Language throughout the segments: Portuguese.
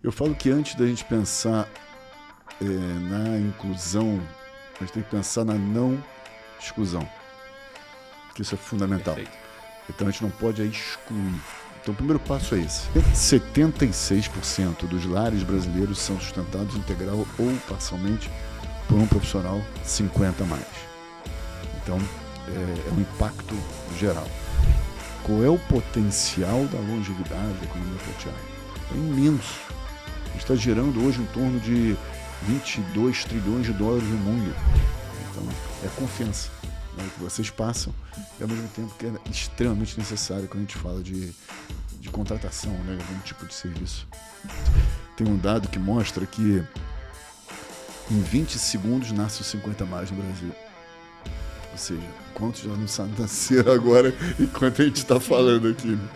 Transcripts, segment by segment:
Eu falo que antes da gente pensar na inclusão, a gente tem que pensar na não exclusão, que isso é fundamental. Perfeito. Então a gente não pode excluir. Então o primeiro passo é esse. 76% dos lares brasileiros são sustentados integral ou parcialmente por um profissional 50 a mais. Então é um impacto geral. Qual é o potencial da longevidade da economia prateada? É imenso. A gente está gerando hoje em torno de 22 trilhões de dólares no mundo. Então é confiança, né, que vocês passam e ao mesmo tempo que é extremamente necessário quando a gente fala de contratação, né, de algum tipo de serviço. Tem um dado que mostra que em 20 segundos nasce os 50 a mais no Brasil. Ou seja, quantos já não nasceram agora enquanto a gente está falando aqui, né?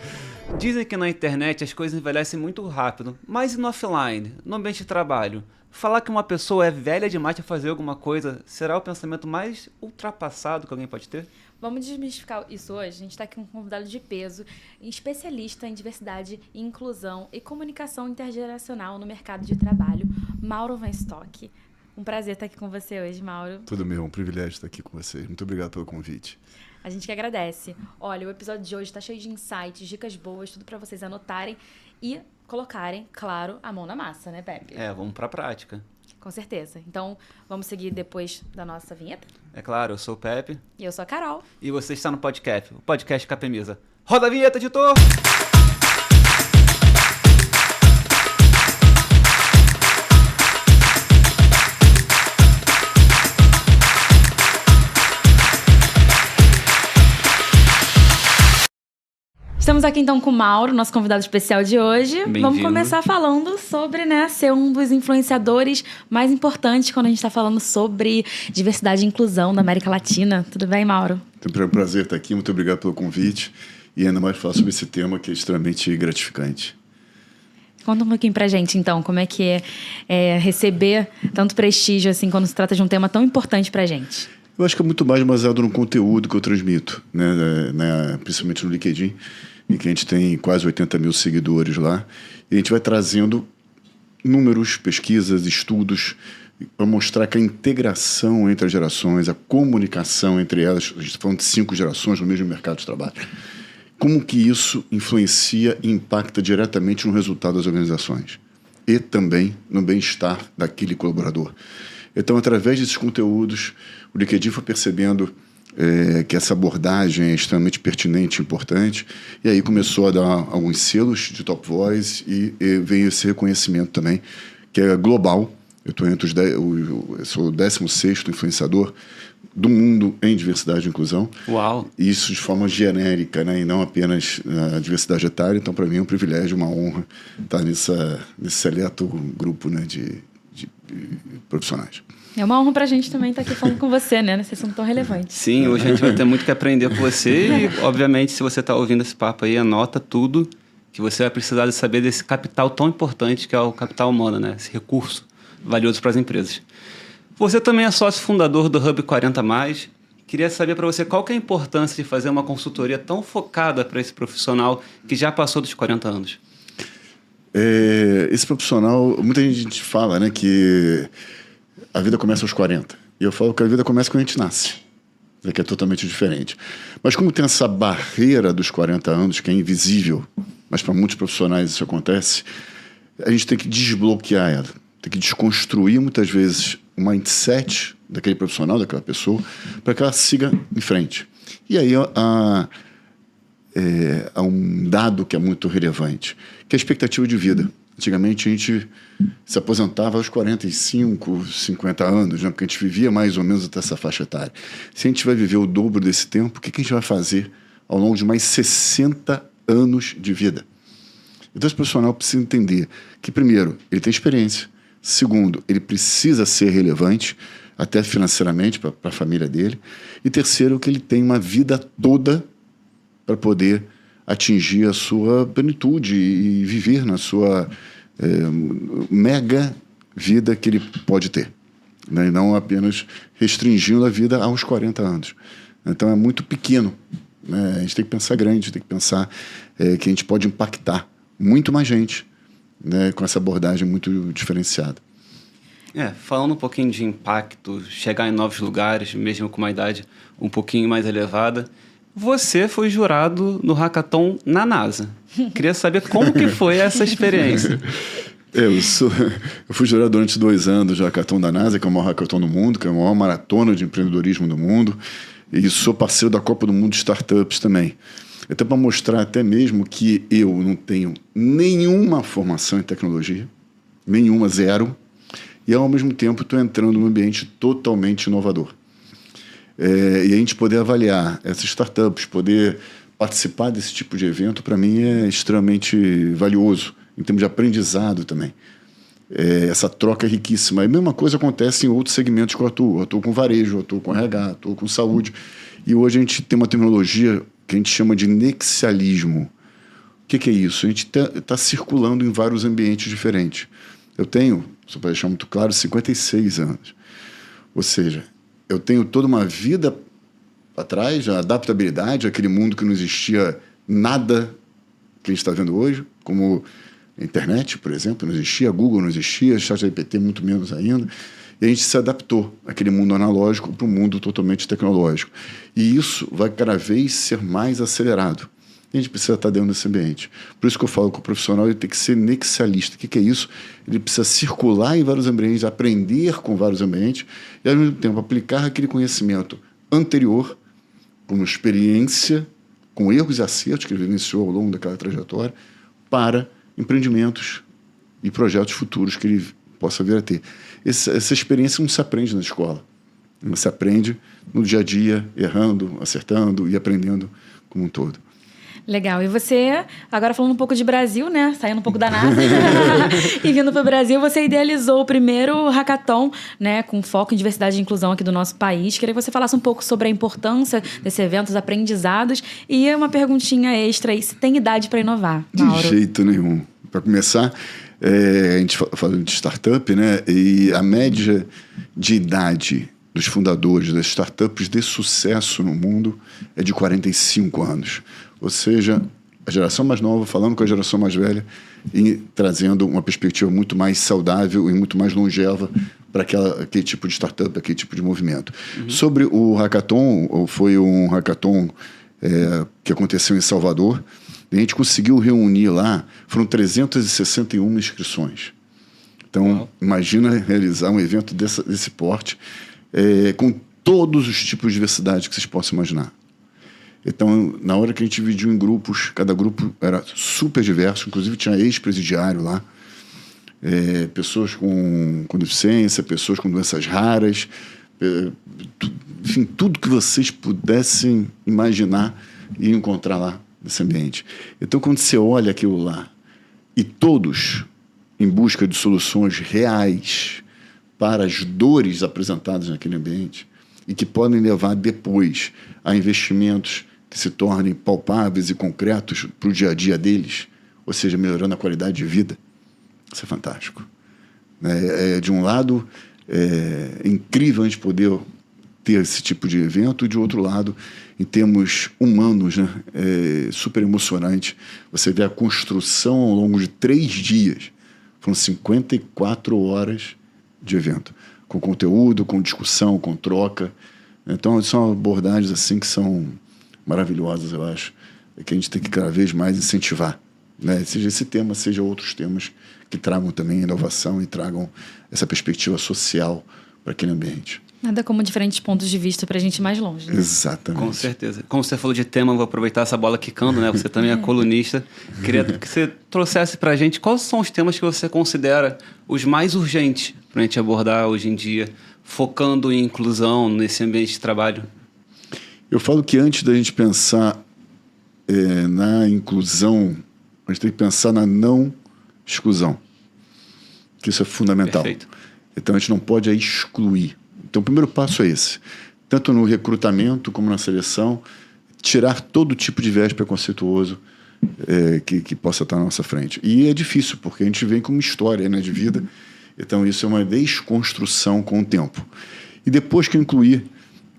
Dizem que na internet as coisas envelhecem muito rápido, mas e no offline, no ambiente de trabalho? Falar que uma pessoa é velha demais para fazer alguma coisa será o pensamento mais ultrapassado que alguém pode ter? Vamos desmistificar isso hoje. A gente está aqui com um convidado de peso, especialista em diversidade, inclusão e comunicação intergeracional no mercado de trabalho, Mauro Van Stock. Um prazer estar aqui com você hoje, Mauro. Tudo meu, um privilégio estar aqui com vocês. Muito obrigado pelo convite. A gente que agradece. Olha, o episódio de hoje está cheio de insights, dicas boas, tudo para vocês anotarem e colocarem, claro, a mão na massa, né, Pepe? Vamos para a prática. Com certeza. Então, vamos seguir depois da nossa vinheta? É claro, eu sou o Pepe. E eu sou a Carol. E você está no podcast, o podcast Capemisa. Roda a vinheta, editor! Estamos aqui então com o Mauro, nosso convidado especial de hoje. Bem-vindo. Vamos começar falando sobre, ser um dos influenciadores mais importantes quando a gente está falando sobre diversidade e inclusão da América Latina. Tudo bem, Mauro? É um prazer estar aqui, muito obrigado pelo convite e ainda mais falar sobre esse tema que é extremamente gratificante. Conta um pouquinho pra gente, então, como é que é receber tanto prestígio assim quando se trata de um tema tão importante pra gente. Eu acho que é muito mais baseado no conteúdo que eu transmito, né, principalmente no LinkedIn, em que a gente tem quase 80 mil seguidores lá, e a gente vai trazendo números, pesquisas, estudos, para mostrar que a integração entre as gerações, a comunicação entre elas, a gente está falando de 5 gerações no mesmo mercado de trabalho, como que isso influencia e impacta diretamente no resultado das organizações e também no bem-estar daquele colaborador. Então, através desses conteúdos, o LinkedIn foi percebendo que essa abordagem é extremamente pertinente e importante, e aí começou a dar alguns selos de Top Voice e veio esse reconhecimento também, que é global. Eu sou o 16º influenciador do mundo em diversidade e inclusão. Uau! Isso de forma genérica, né, e não apenas a diversidade etária. Então, para mim é um privilégio, uma honra estar nesse seleto grupo, né, de profissionais. É uma honra pra gente também estar aqui falando com você, né? Vocês são tão relevantes. Sim, hoje a gente vai ter muito que aprender com você e, obviamente, se você está ouvindo esse papo aí, anota tudo que você vai precisar de saber desse capital tão importante que é o capital humano, né? Esse recurso valioso para as empresas. Você também é sócio fundador do Hub 40+. Queria saber para você qual que é a importância de fazer uma consultoria tão focada para esse profissional que já passou dos 40 anos. Esse profissional, muita gente fala, né, que a vida começa aos 40. E eu falo que a vida começa quando a gente nasce, né, que é totalmente diferente. Mas como tem essa barreira dos 40 anos, que é invisível, mas para muitos profissionais isso acontece, a gente tem que desbloquear ela. Tem que desconstruir, muitas vezes, o mindset daquele profissional, daquela pessoa, para que ela siga em frente. E aí há um dado que é muito relevante, que é a expectativa de vida. Antigamente a gente se aposentava aos 45, 50 anos, né? Porque a gente vivia mais ou menos até essa faixa etária. Se a gente vai viver o dobro desse tempo, o que a gente vai fazer ao longo de mais 60 anos de vida? Então esse profissional precisa entender que, primeiro, ele tem experiência. Segundo, ele precisa ser relevante, até financeiramente, para a família dele. E terceiro, que ele tem uma vida toda para poder atingir a sua plenitude e viver na sua mega vida que ele pode ter, né? E não apenas restringindo a vida aos 40 anos. Então é muito pequeno, né? A gente tem que pensar grande, tem que pensar que a gente pode impactar muito mais gente né, com essa abordagem muito diferenciada. Falando um pouquinho de impacto, chegar em novos lugares, mesmo com uma idade um pouquinho mais elevada, você foi jurado no Hackathon na NASA. Queria saber como que foi essa experiência. Eu fui jurado durante 2 anos do Hackathon da NASA, que é o maior hackathon do mundo, que é a maior maratona de empreendedorismo do mundo, e sou parceiro da Copa do Mundo de Startups também. Então, para mostrar até mesmo que eu não tenho nenhuma formação em tecnologia, nenhuma, zero, e ao mesmo tempo estou entrando num ambiente totalmente inovador. E a gente poder avaliar essas startups, poder participar desse tipo de evento, para mim é extremamente valioso, em termos de aprendizado também. Essa troca é riquíssima. E a mesma coisa acontece em outros segmentos que eu atuo. Eu atuo com varejo, eu atuo com RH, eu atuo com saúde. E hoje a gente tem uma terminologia que a gente chama de nexialismo. O que é isso? A gente está circulando em vários ambientes diferentes. Eu tenho, só para deixar muito claro, 56 anos. Ou seja, eu tenho toda uma vida atrás, a adaptabilidade àquele mundo que não existia nada que a gente está vendo hoje, como a internet, por exemplo, não existia, Google não existia, ChatGPT muito menos ainda, e a gente se adaptou àquele mundo analógico para um mundo totalmente tecnológico. E isso vai cada vez ser mais acelerado. A gente precisa estar dentro desse ambiente. Por isso que eu falo que o profissional ele tem que ser nexialista. O que é isso? Ele precisa circular em vários ambientes, aprender com vários ambientes e, ao mesmo tempo, aplicar aquele conhecimento anterior, como experiência, com erros e acertos que ele vivenciou ao longo daquela trajetória, para empreendimentos e projetos futuros que ele possa vir a ter. Essa experiência não se aprende na escola. Não se aprende no dia a dia, errando, acertando e aprendendo como um todo. Legal. E você, agora falando um pouco de Brasil, né? Saindo um pouco da NASA e vindo para o Brasil, você idealizou o primeiro hackathon, né? Com foco em diversidade e inclusão aqui do nosso país. Queria que você falasse um pouco sobre a importância desse evento, os aprendizados. E uma perguntinha extra aí, se tem idade para inovar, Mauro? De jeito nenhum. Para começar, a gente fala de startup, né? E a média de idade dos fundadores das startups de sucesso no mundo é de 45 anos. Ou seja, a geração mais nova falando com a geração mais velha e trazendo uma perspectiva muito mais saudável e muito mais longeva para aquele tipo de startup, aquele tipo de movimento. Sobre o hackathon, foi um hackathon que aconteceu em Salvador, e a gente conseguiu reunir lá, foram 361 inscrições. Então, imagina realizar um evento desse porte, com todos os tipos de diversidade que vocês possam imaginar. Então, na hora que a gente dividiu em grupos, cada grupo era super diverso, inclusive tinha ex-presidiário lá, pessoas com deficiência, pessoas com doenças raras, enfim, tudo que vocês pudessem imaginar e encontrar lá nesse ambiente. Então, quando você olha aquilo lá, e todos em busca de soluções reais para as dores apresentadas naquele ambiente, e que podem levar depois a investimentos que se tornem palpáveis e concretos para o dia a dia deles, ou seja, melhorando a qualidade de vida. Isso é fantástico. De um lado, é incrível a gente poder ter esse tipo de evento, e de outro lado, em termos humanos, né, é super emocionante. Você vê a construção ao longo de 3 dias. Foram 54 horas de evento, com conteúdo, com discussão, com troca. Então, são abordagens assim que são maravilhosas, eu acho, que a gente tem que cada vez mais incentivar, né? Seja esse tema, seja outros temas que tragam também inovação e tragam essa perspectiva social para aquele ambiente. Nada como diferentes pontos de vista para a gente ir mais longe, né? Exatamente. Com certeza. Como você falou de tema, vou aproveitar essa bola quicando, né? Você também é colunista. Queria que você trouxesse para a gente quais são os temas que você considera os mais urgentes para a gente abordar hoje em dia, focando em inclusão nesse ambiente de trabalho. Eu falo que antes da gente pensar na inclusão, a gente tem que pensar na não exclusão, que isso é fundamental. Perfeito. Então, a gente não pode excluir. Então, o primeiro passo é esse. Tanto no recrutamento como na seleção, tirar todo tipo de viés preconceituoso que possa estar na nossa frente. E é difícil, porque a gente vem com uma história, né, de vida. Então, isso é uma desconstrução com o tempo. E depois que incluir,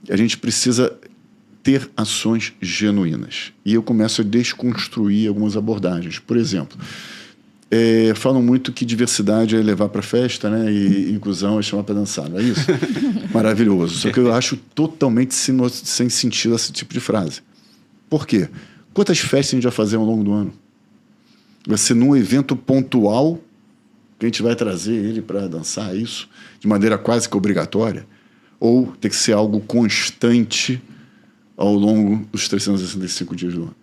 a gente precisa ter ações genuínas. E eu começo a desconstruir algumas abordagens. Por exemplo, falam muito que diversidade é levar para festa, né? E inclusão é chamar para dançar, não é isso? Maravilhoso. Só que eu acho totalmente sem sentido esse tipo de frase. Por quê? Quantas festas a gente vai fazer ao longo do ano? Vai ser num evento pontual que a gente vai trazer ele para dançar isso de maneira quase que obrigatória? Ou tem que ser algo constante ao longo dos 365 dias do ano?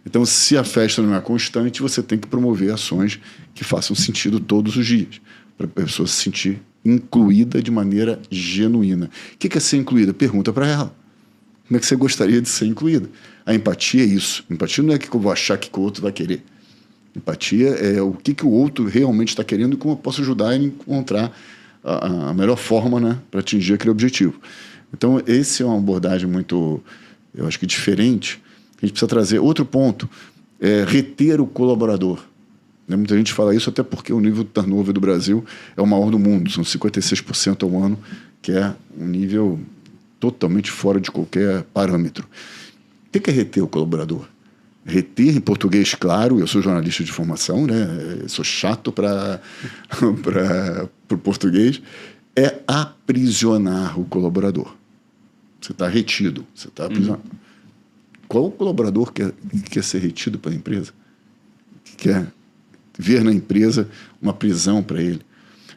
Então, se a festa não é constante, você tem que promover ações que façam sentido todos os dias, para a pessoa se sentir incluída de maneira genuína. O que é ser incluída? Pergunta para ela. Como é que você gostaria de ser incluída? A empatia é isso. Empatia não é que eu vou achar que o outro vai querer. Empatia é o que o outro realmente está querendo e como eu posso ajudar a encontrar a melhor forma, né, para atingir aquele objetivo. Então, esse é uma abordagem muito, eu acho que diferente. A gente precisa trazer outro ponto, reter o colaborador. Muita gente fala isso até porque o nível de turnover do Brasil é o maior do mundo, são 56% ao ano, que é um nível totalmente fora de qualquer parâmetro. O que é reter o colaborador? Reter, em português, claro, eu sou jornalista de formação, né? Eu sou chato para o português, é aprisionar o colaborador. Você está retido, você está aprisionado. Qual colaborador quer ser retido pela empresa? Quer ver na empresa uma prisão para ele?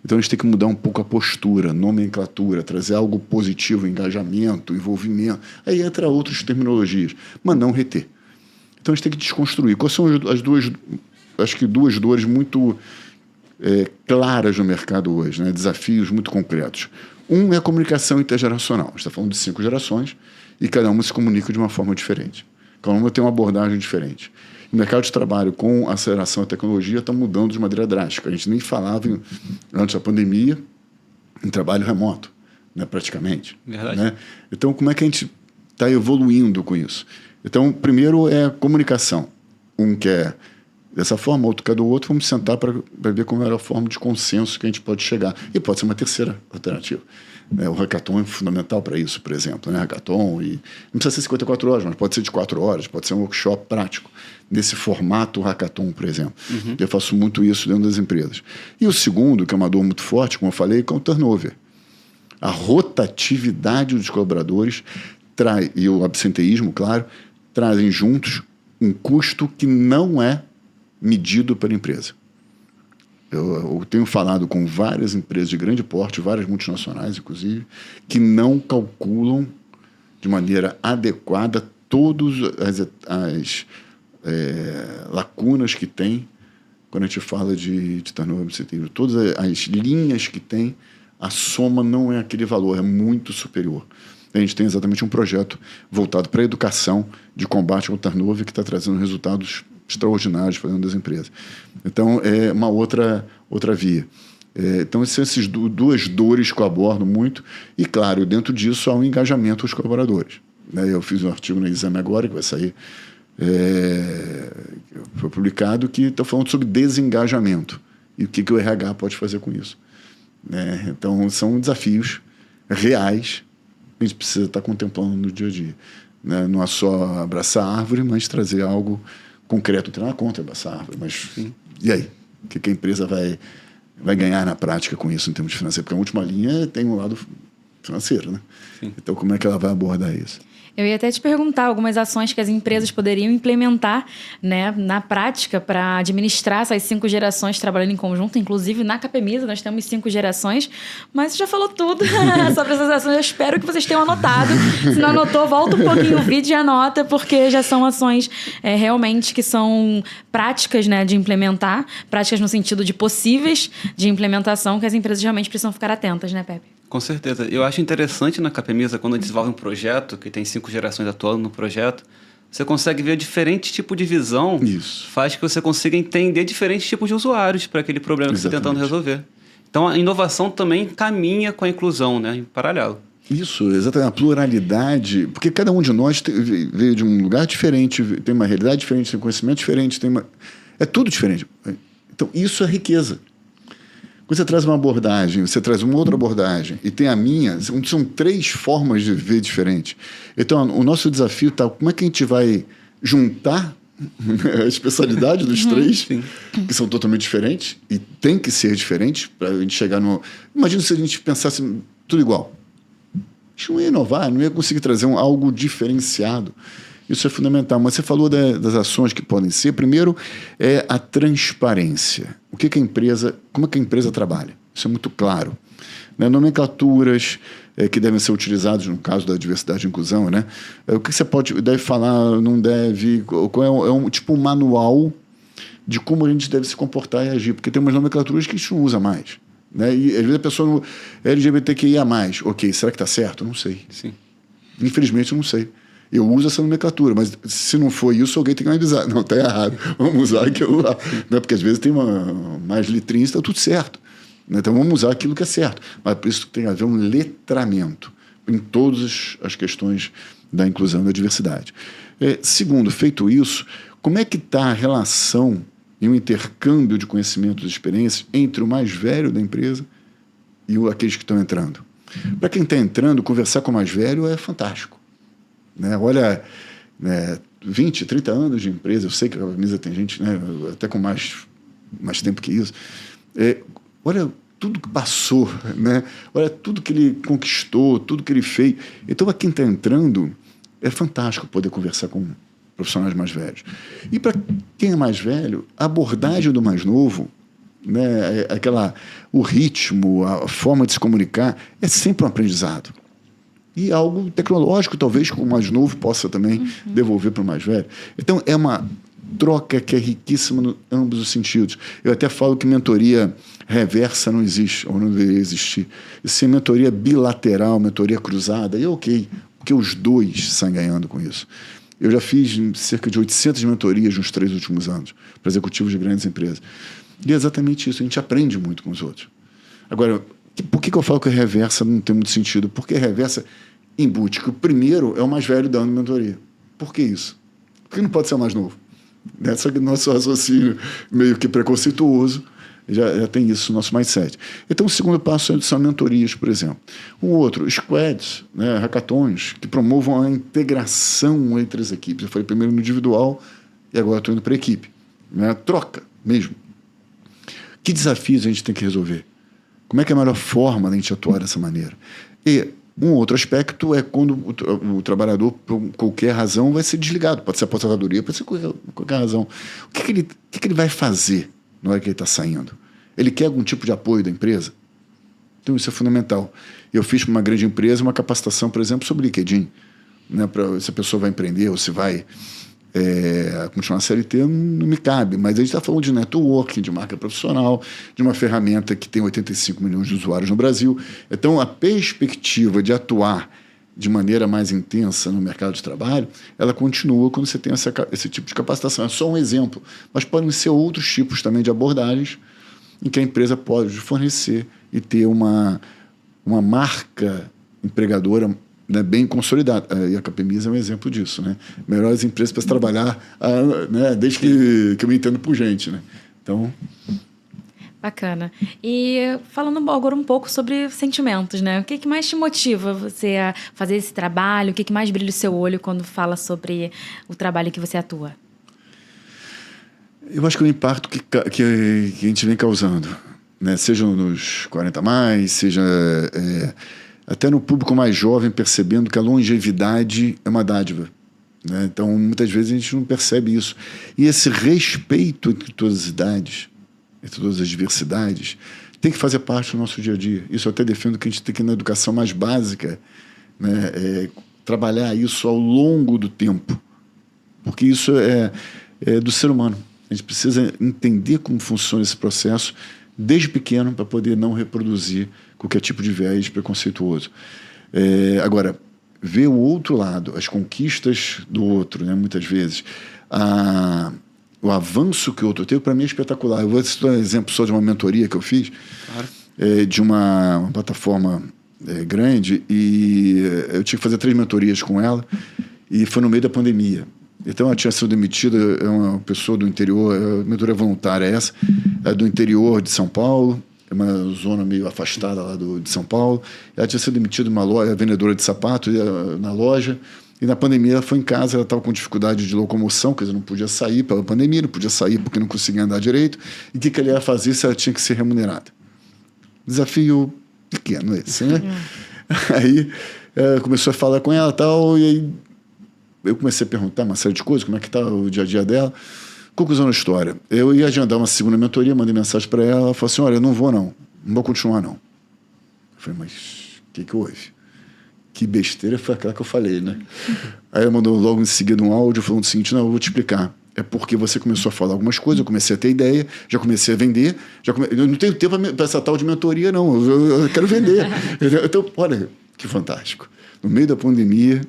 Então, a gente tem que mudar um pouco a postura, nomenclatura, trazer algo positivo, engajamento, envolvimento. Aí entra outras terminologias, mas não reter. Então, a gente tem que desconstruir. Quais são as duas, acho que duas dores muito claras no mercado hoje, né? Desafios muito concretos. Um é a comunicação intergeracional. A gente está falando de 5 gerações e cada uma se comunica de uma forma diferente. Cada uma tem uma abordagem diferente. O mercado de trabalho, com a aceleração da tecnologia, está mudando de maneira drástica. A gente nem falava, antes da pandemia, em trabalho remoto, né, praticamente. Verdade. Né? Então, como é que a gente está evoluindo com isso? Então, primeiro é a comunicação. Um quer dessa forma, outro quer do outro. Vamos sentar para ver qual é a melhor forma de consenso que a gente pode chegar. E pode ser uma terceira alternativa. O hackathon é fundamental para isso, por exemplo. Né? Hackathon, e não precisa ser 54 horas, mas pode ser de 4 horas, pode ser um workshop prático. Nesse formato hackathon, por exemplo. Uhum. Eu faço muito isso dentro das empresas. E o segundo, que é uma dor muito forte, como eu falei, que é o turnover. A rotatividade dos colaboradores e o absenteísmo, claro, trazem juntos um custo que não é medido pela empresa. Eu tenho falado com várias empresas de grande porte, várias multinacionais, inclusive, que não calculam de maneira adequada todas as lacunas que tem quando a gente fala de turnover absenteísmo. Todas as linhas que tem, a soma não é aquele valor, é muito superior. A gente tem exatamente um projeto voltado para a educação de combate ao turnover que está trazendo resultados extraordinários para dentro das empresas. Então, é uma outra via. Então, essas duas dores que eu abordo muito. E, claro, dentro disso há um engajamento dos colaboradores. Eu fiz um artigo no Exame agora, que vai sair, foi publicado, que está falando sobre desengajamento e o que o RH pode fazer com isso. Então, são desafios reais que a gente precisa estar contemplando no dia a dia. Não é só abraçar a árvore, mas trazer algo concreto. Não tem nada contra abraçar a árvore, mas e aí? O que a empresa vai ganhar na prática com isso em termos financeiros? Porque a última linha tem um lado financeiro, né? Sim. Então, como é que ela vai abordar isso? Eu ia até te perguntar algumas ações que as empresas poderiam implementar, né, na prática para administrar essas 5 gerações trabalhando em conjunto. Inclusive, na Capemisa, nós temos 5 gerações. Mas você já falou tudo sobre essas ações. Eu espero que vocês tenham anotado. Se não anotou, volta um pouquinho o vídeo e anota, porque já são ações realmente que são práticas, né, de implementar. Práticas no sentido de possíveis de implementação, que as empresas realmente precisam ficar atentas, né, Pepe? Com certeza. Eu acho interessante na Capemisa, quando desenvolve um projeto, que tem 5 gerações atuando no projeto, você consegue ver diferente tipo de visão. Isso. Faz que você consiga entender diferentes tipos de usuários para aquele problema que você está tentando resolver. Então, a inovação também caminha com a inclusão, né, em paralelo. Isso, exatamente. A pluralidade, porque cada um de nós veio de um lugar diferente, tem uma realidade diferente, tem um conhecimento diferente, é tudo diferente. Então, isso é riqueza. Quando você traz uma abordagem, você traz uma outra abordagem e tem a minha, são 3 formas de ver diferentes. Então, o nosso desafio está como é que a gente vai juntar a especialidade dos três, Sim. que são totalmente diferentes, e tem que ser diferentes para a gente chegar no... Imagina se a gente pensasse tudo igual. A gente não ia inovar, não ia conseguir trazer algo diferenciado. Isso é fundamental. Mas você falou das ações que podem ser. Primeiro é a transparência. Como é que a empresa trabalha? Isso é muito claro. Né? Nomenclaturas que devem ser utilizadas no caso da diversidade e inclusão, né? O que você deve falar, não deve... É um manual de como a gente deve se comportar e agir, porque tem umas nomenclaturas que a gente não usa mais. Né? E às vezes a pessoa no LGBTQIA+, ok, será que está certo? Não sei. Sim. Infelizmente eu não sei. Eu uso essa nomenclatura, mas se não for isso, alguém tem que me avisar. Não, está errado. Vamos usar aquilo lá. Né? Porque às vezes tem mais letrinhas, está tudo certo. Então vamos usar aquilo que é certo. Mas por isso tem a ver um letramento em todas as questões da inclusão e da diversidade. Segundo, feito isso, como é que está a relação e o intercâmbio de conhecimentos e experiências entre o mais velho da empresa e aqueles que estão entrando? Para quem está entrando, conversar com o mais velho é fantástico. Né? Olha, 20, 30 anos de empresa, eu sei que a Misa tem gente, né, até com mais tempo que isso. Olha tudo que passou, né? Olha tudo que ele conquistou, tudo que ele fez. Então, para quem está entrando, é fantástico poder conversar com profissionais mais velhos. E para quem é mais velho, a abordagem do mais novo, né, o ritmo, a forma de se comunicar, é sempre um aprendizado. E algo tecnológico, talvez, que o mais novo possa também devolver para o mais velho. Então, é uma troca que é riquíssima em ambos os sentidos. Eu até falo que mentoria reversa não existe, ou não deveria existir. Isso é mentoria bilateral, mentoria cruzada, e ok, porque os dois saem ganhando com isso. Eu já fiz cerca de 800 mentorias nos 3 últimos anos, para executivos de grandes empresas. E é exatamente isso, a gente aprende muito com os outros. Agora, por que eu falo que a reversa não tem muito sentido? Porque a reversa embute que o primeiro é o mais velho dando mentoria. Por que isso? Porque não pode ser o mais novo. Só que nosso raciocínio meio que preconceituoso já tem isso no nosso mindset. Então, o segundo passo são mentorias, por exemplo. Um outro, squads, né, hackathons, que promovam a integração entre as equipes. Eu falei primeiro no individual e agora estou indo para a equipe. Né, troca mesmo. Que desafios a gente tem que resolver? Como é que é a melhor forma de a gente atuar dessa maneira? E um outro aspecto é quando o trabalhador, por qualquer razão, vai ser desligado. Pode ser aposentadoria, pode ser qualquer razão. O que ele vai fazer na hora que ele está saindo? Ele quer algum tipo de apoio da empresa? Então, isso é fundamental. Eu fiz para uma grande empresa uma capacitação, por exemplo, sobre LinkedIn. Né, se a pessoa vai empreender ou se vai continuar a CLT, não me cabe. Mas a gente está falando de networking, de marca profissional, de uma ferramenta que tem 85 milhões de usuários no Brasil. Então, a perspectiva de atuar de maneira mais intensa no mercado de trabalho, ela continua quando você tem esse tipo de capacitação. É só um exemplo. Mas podem ser outros tipos também de abordagens em que a empresa pode fornecer e ter uma marca empregadora, né, bem consolidada. E a Capemisa é um exemplo disso. Né? Melhores empresas para se trabalhar, né, desde que eu me entendo por gente. Né? Então... Bacana. E falando agora um pouco sobre sentimentos, né? O que mais te motiva você a fazer esse trabalho? O que mais brilha o seu olho quando fala sobre o trabalho que você atua? Eu acho que o impacto que a gente vem causando, né? Seja nos 40+, seja até no público mais jovem, percebendo que a longevidade é uma dádiva. Né? Então, muitas vezes a gente não percebe isso. E esse respeito entre todas as idades, entre todas as diversidades, tem que fazer parte do nosso dia a dia. Isso eu até defendo que a gente tem que ir na educação mais básica, né, trabalhar isso ao longo do tempo, porque isso é do ser humano. A gente precisa entender como funciona esse processo desde pequeno para poder não reproduzir qualquer tipo de viés preconceituoso. Agora, ver o outro lado, as conquistas do outro, né, muitas vezes, o avanço que o outro teve, para mim é espetacular. Eu vou citar um exemplo só de uma mentoria que eu fiz, claro. De uma plataforma grande, e eu tinha que fazer 3 mentorias com ela, e foi no meio da pandemia. Então, ela tinha sido demitida, é uma pessoa do interior, a mentoria voluntária essa, do interior de São Paulo, é uma zona meio afastada lá de São Paulo. Ela tinha sido demitida de uma loja, vendedora de sapato, na loja, E na pandemia ela foi em casa, ela estava com dificuldade de locomoção, quer dizer, não podia sair pela pandemia, não podia sair porque não conseguia andar direito. E o que ela ia fazer se ela tinha que ser remunerada? Desafio pequeno esse, né? Aí começou a falar com ela e tal, e aí eu comecei a perguntar uma série de coisas, como é que está o dia a dia dela. Conclusão da história, eu ia agendar uma segunda mentoria, mandei mensagem para ela, ela falou assim, olha, eu não vou continuar não. Eu falei, mas o que houve? Que besteira foi aquela que eu falei, né? Aí ela mandou logo em seguida um áudio falando o seguinte, não, eu vou te explicar. É porque você começou a falar algumas coisas, eu comecei a ter ideia, já comecei a vender, eu não tenho tempo para essa tal de mentoria, não, eu quero vender. Então, olha, que fantástico. No meio da pandemia,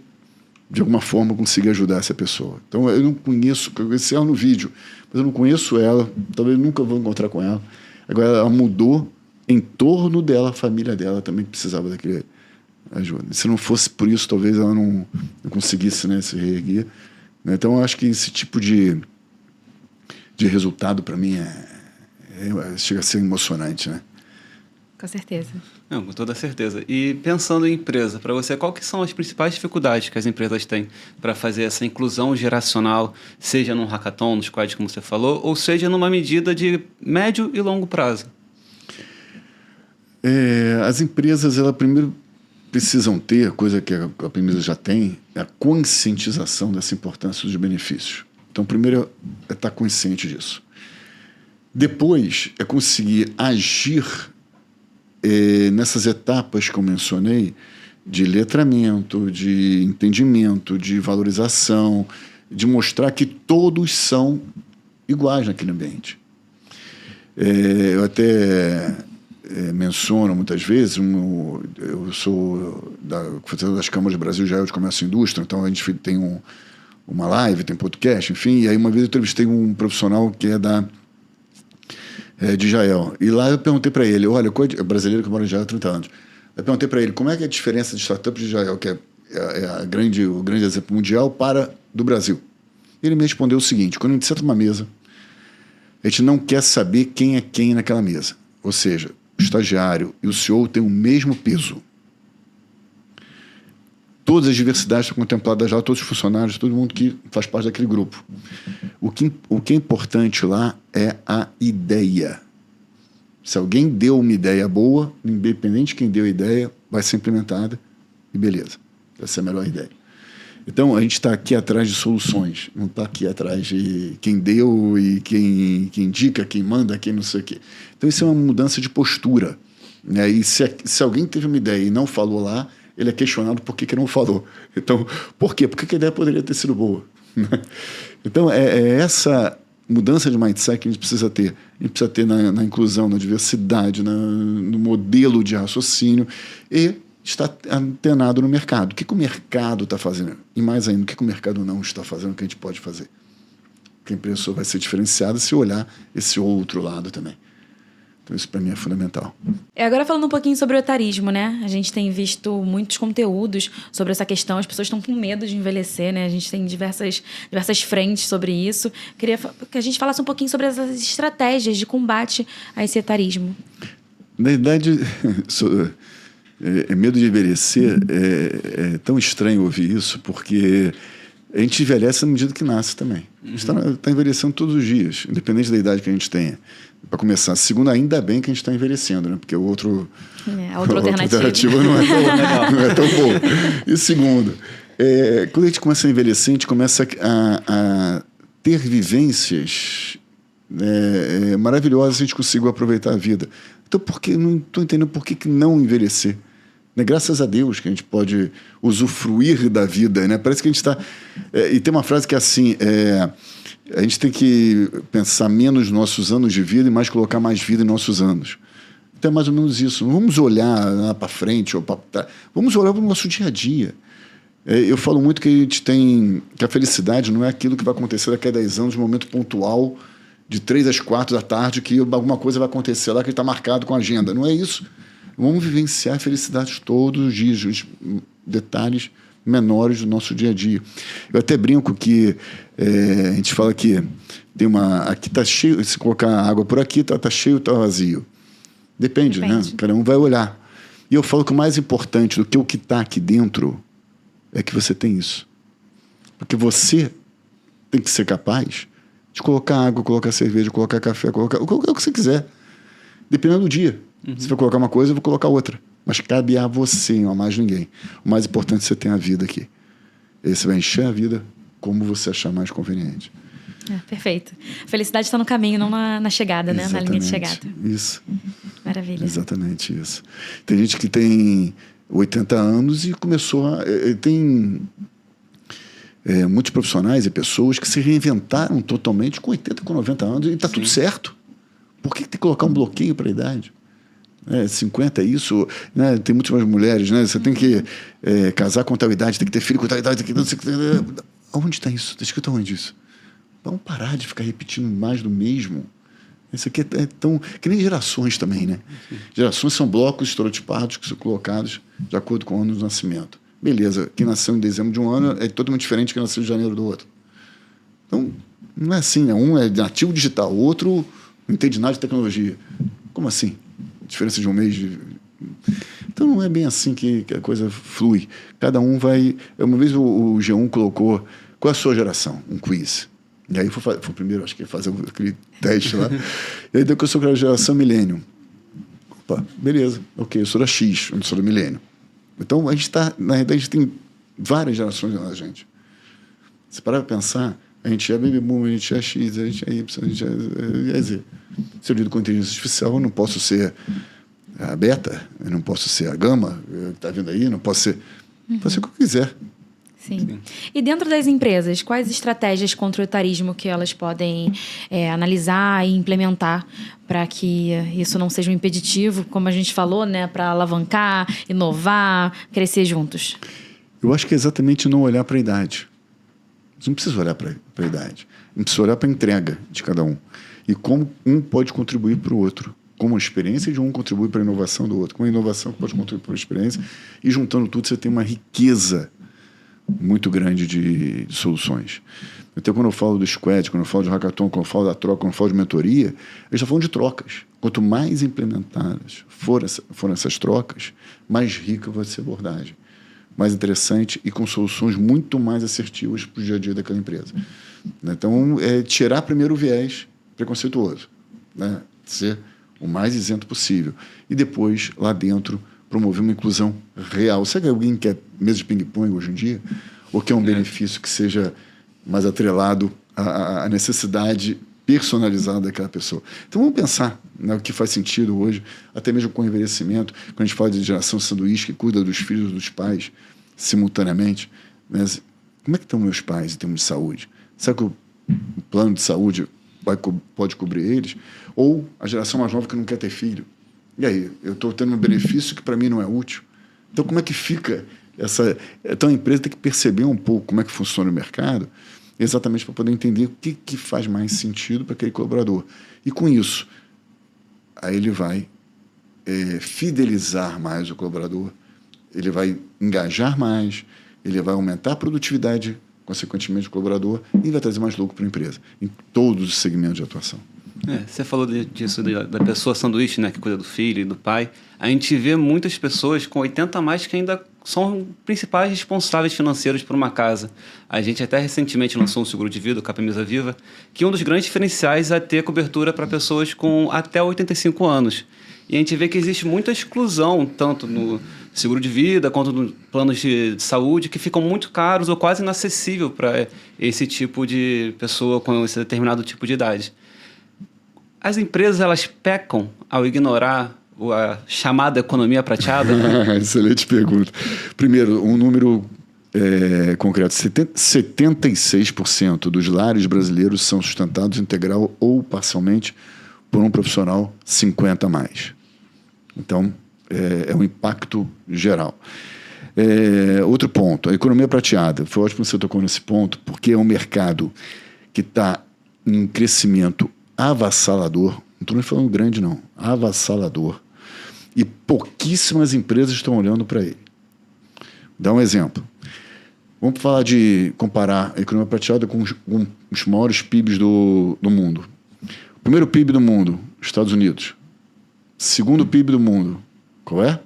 de alguma forma, eu consegui ajudar essa pessoa. Então, eu não conheço, eu conheci ela no vídeo, mas eu não conheço ela, talvez nunca vou encontrar com ela. Agora, ela mudou em torno dela, a família dela também precisava daquele ajuda. Se não fosse por isso, talvez ela não conseguisse, né, se reerguer. Então, eu acho que esse tipo de resultado, para mim, chega a ser emocionante, né? Com certeza. Não, com toda certeza. E pensando em empresa, para você, qual que são as principais dificuldades que as empresas têm para fazer essa inclusão geracional, seja num hackathon, no squad, como você falou, ou seja numa medida de médio e longo prazo? As empresas, elas primeiro precisam ter, coisa que a empresa já tem, é a conscientização dessa importância dos benefícios. Então, primeiro é estar consciente disso. Depois é conseguir agir nessas etapas que eu mencionei, de letramento, de entendimento, de valorização, de mostrar que todos são iguais naquele ambiente. Eu até menciono muitas vezes, eu sou das Câmaras do Brasil de Comércio e Indústria, então a gente tem uma live, tem podcast, enfim, e aí uma vez eu entrevistei um profissional que é de Israel, e lá eu perguntei para ele, olha, brasileiro que mora em Israel há 30 anos, eu perguntei para ele como é que é a diferença de startups de Israel, que é o grande exemplo mundial, do Brasil. Ele me respondeu o seguinte, quando a gente senta numa mesa, a gente não quer saber quem é quem naquela mesa, ou seja, o estagiário e o CEO têm o mesmo peso. Todas as diversidades estão contempladas lá, todos os funcionários, todo mundo que faz parte daquele grupo. O que é importante lá é a ideia. Se alguém deu uma ideia boa, independente de quem deu a ideia, vai ser implementada e beleza. Essa é a melhor ideia. Então, a gente está aqui atrás de soluções, não está aqui atrás de quem deu e quem indica, quem manda, quem não sei o quê. Então, isso é uma mudança de postura, né? E se alguém teve uma ideia e não falou lá, ele é questionado por que não falou. Então, por quê? Porque a ideia poderia ter sido boa. Então, é essa mudança de mindset que a gente precisa ter. A gente precisa ter na inclusão, na diversidade, no modelo de raciocínio e estar antenado no mercado. O que o mercado está fazendo? E mais ainda, o que o mercado não está fazendo, o que a gente pode fazer? Porque a empresa vai ser diferenciada se olhar esse outro lado também. Então, isso para mim é fundamental. Agora falando um pouquinho sobre o etarismo, né? A gente tem visto muitos conteúdos sobre essa questão. As pessoas estão com medo de envelhecer, né? A gente tem diversas frentes sobre isso. Queria que a gente falasse um pouquinho sobre essas estratégias de combate a esse etarismo. Na verdade, medo de envelhecer é tão estranho ouvir isso, porque a gente envelhece na medida que nasce também. A gente está envelhecendo todos os dias, independente da idade que a gente tenha. Para começar. Segundo, ainda bem que a gente está envelhecendo, né? Porque a outra alternativa não é tão boa. E segundo, quando a gente começa a envelhecer, a gente começa a ter vivências maravilhosas, a gente conseguiu aproveitar a vida. Então, não estou entendendo por que não envelhecer. Né? Graças a Deus que a gente pode usufruir da vida, né? Parece que a gente está... e tem uma frase que é assim... a gente tem que pensar menos nos nossos anos de vida e mais colocar mais vida em nossos anos. Então é mais ou menos isso. Não vamos olhar lá para frente ou para trás. Vamos olhar para o nosso dia a dia. Eu falo muito que que a felicidade não é aquilo que vai acontecer daqui a 10 anos, um momento pontual, de 3 às 4 da tarde, que alguma coisa vai acontecer lá que está marcado com a agenda. Não é isso. Vamos vivenciar a felicidade todos os dias, os detalhes menores do nosso dia a dia. Eu até brinco que a gente fala que aqui está cheio, se colocar água por aqui, está cheio, está vazio. Depende, né? Cada um vai olhar. E eu falo que o mais importante do que o que está aqui dentro é que você tem isso. Porque você tem que ser capaz de colocar água, colocar cerveja, colocar café, colocar o que você quiser. Dependendo do dia. Se for colocar uma coisa, eu vou colocar outra. Mas cabe a você, não a mais ninguém. O mais importante é você ter a vida aqui. E aí você vai encher a vida como você achar mais conveniente. Perfeito. A felicidade está no caminho, não na chegada, né? Na linha de chegada. Isso. Maravilha. Exatamente isso. Tem gente que tem 80 anos e começou a... Tem muitos profissionais e pessoas que se reinventaram totalmente com 80, com 90 anos e está tudo certo. Por que tem que colocar um bloqueio para a idade? 50 isso, né? Tem muitas mais mulheres, né? Você tem que casar com tal idade, tem que ter filho com tal idade. Onde está isso? Está escrito onde isso? Vamos parar de ficar repetindo mais do mesmo. Isso aqui é tão... Que nem gerações também, né? Gerações são blocos estereotipados que são colocados de acordo com o ano do nascimento. Beleza, quem nasceu em dezembro de um ano é totalmente diferente de quem nasceu em janeiro do outro. Então, não é assim, né? Um é nativo digital, o outro não entende nada de tecnologia. Como assim? Diferença de um mês de... Então não é bem assim que a coisa flui. Cada um vai... Uma vez o G1 colocou qual é a sua geração? Um quiz. E aí foi o primeiro, acho que ia fazer aquele teste lá. E aí deu que eu sou da geração milênio. Opa, beleza. Ok, eu sou da X, eu não sou da milênio. Então a gente está... Na realidade a gente tem várias gerações na gente. Se parar para pensar, a gente é baby boom, a gente é X, a gente é Y, a gente é Z. Se eu lido com inteligência artificial, eu não posso ser a beta, eu não posso ser a gama, que está vindo aí, não posso ser... Posso ser o que eu quiser. Sim. E dentro das empresas, quais estratégias contra o etarismo que elas podem analisar e implementar para que isso não seja um impeditivo, como a gente falou, né, para alavancar, inovar, crescer juntos? Eu acho que é exatamente não olhar para a idade. Você não precisa olhar para a idade. Não precisa olhar para a entrega de cada um. E como um pode contribuir para o outro. Como a experiência de um contribui para a inovação do outro. Como a inovação pode contribuir para a experiência. E juntando tudo, você tem uma riqueza muito grande de soluções. Então, quando eu falo do squad, quando eu falo de hackathon, quando eu falo da troca, quando eu falo de mentoria, eu estou falando de trocas. Quanto mais implementadas forem essas trocas, mais rica vai ser a abordagem. Mais interessante e com soluções muito mais assertivas para o dia a dia daquela empresa. Então, tirar primeiro o viés preconceituoso, né? Ser o mais isento possível. E depois, lá dentro, promover uma inclusão real. Será que alguém quer mesa de ping-pong hoje em dia? Ou quer um benefício que seja mais atrelado à necessidade personalizada daquela pessoa? Então, vamos pensar o que faz sentido hoje, até mesmo com o envelhecimento, quando a gente fala de geração sanduíche, que cuida dos filhos dos pais simultaneamente. Né? Como é que estão meus pais em termos de saúde? Será que o plano de saúde pode cobrir eles? Ou a geração mais nova que não quer ter filho? E aí, eu estou tendo um benefício que para mim não é útil. Então, como é que fica essa... Então, a empresa tem que perceber um pouco como é que funciona o mercado, exatamente para poder entender o que faz mais sentido para aquele colaborador. E com isso, aí ele vai fidelizar mais o colaborador, ele vai engajar mais, ele vai aumentar a produtividade, consequentemente, do colaborador, e vai trazer mais lucro para a empresa, em todos os segmentos de atuação. Você falou disso, da pessoa sanduíche, né, que cuida do filho e do pai. A gente vê muitas pessoas com 80 a mais que ainda são principais responsáveis financeiros por uma casa. A gente até recentemente lançou um seguro de vida, o Capemisa Viva, que um dos grandes diferenciais é ter cobertura para pessoas com até 85 anos. E a gente vê que existe muita exclusão, tanto no seguro de vida quanto nos planos de saúde, que ficam muito caros ou quase inacessível para esse tipo de pessoa com esse determinado tipo de idade. As empresas, elas pecam ao ignorar a chamada economia prateada? Excelente pergunta. Primeiro, um número concreto. 76% dos lares brasileiros são sustentados integral ou parcialmente por um profissional 50 a mais. Então, é um impacto geral. Outro ponto, a economia prateada. Foi ótimo que você tocou nesse ponto, porque é um mercado que está em crescimento avassalador. Não estou nem falando grande, não. Avassalador. E pouquíssimas empresas estão olhando para ele. Dá um exemplo. Vamos falar de comparar a economia prateada com os maiores PIBs do mundo. O primeiro PIB do mundo, Estados Unidos. Segundo PIB do mundo, qual é?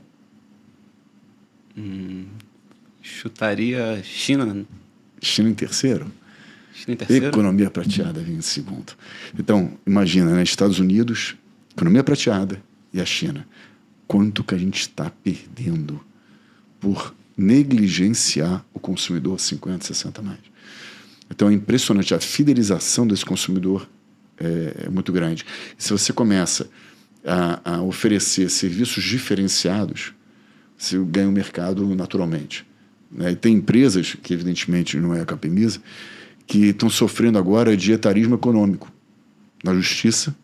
Chutaria China. China em terceiro. China em terceiro? Economia prateada vinha em segundo. Então, imagina, né? Estados Unidos, economia prateada e a China. Quanto que a gente está perdendo por negligenciar o consumidor 50, 60 mais. Então, é impressionante. A fidelização desse consumidor é muito grande. E se você começa a oferecer serviços diferenciados, você ganha o mercado naturalmente. Né? E tem empresas, que evidentemente não é a Capemisa, que estão sofrendo agora de etarismo econômico. Na justiça,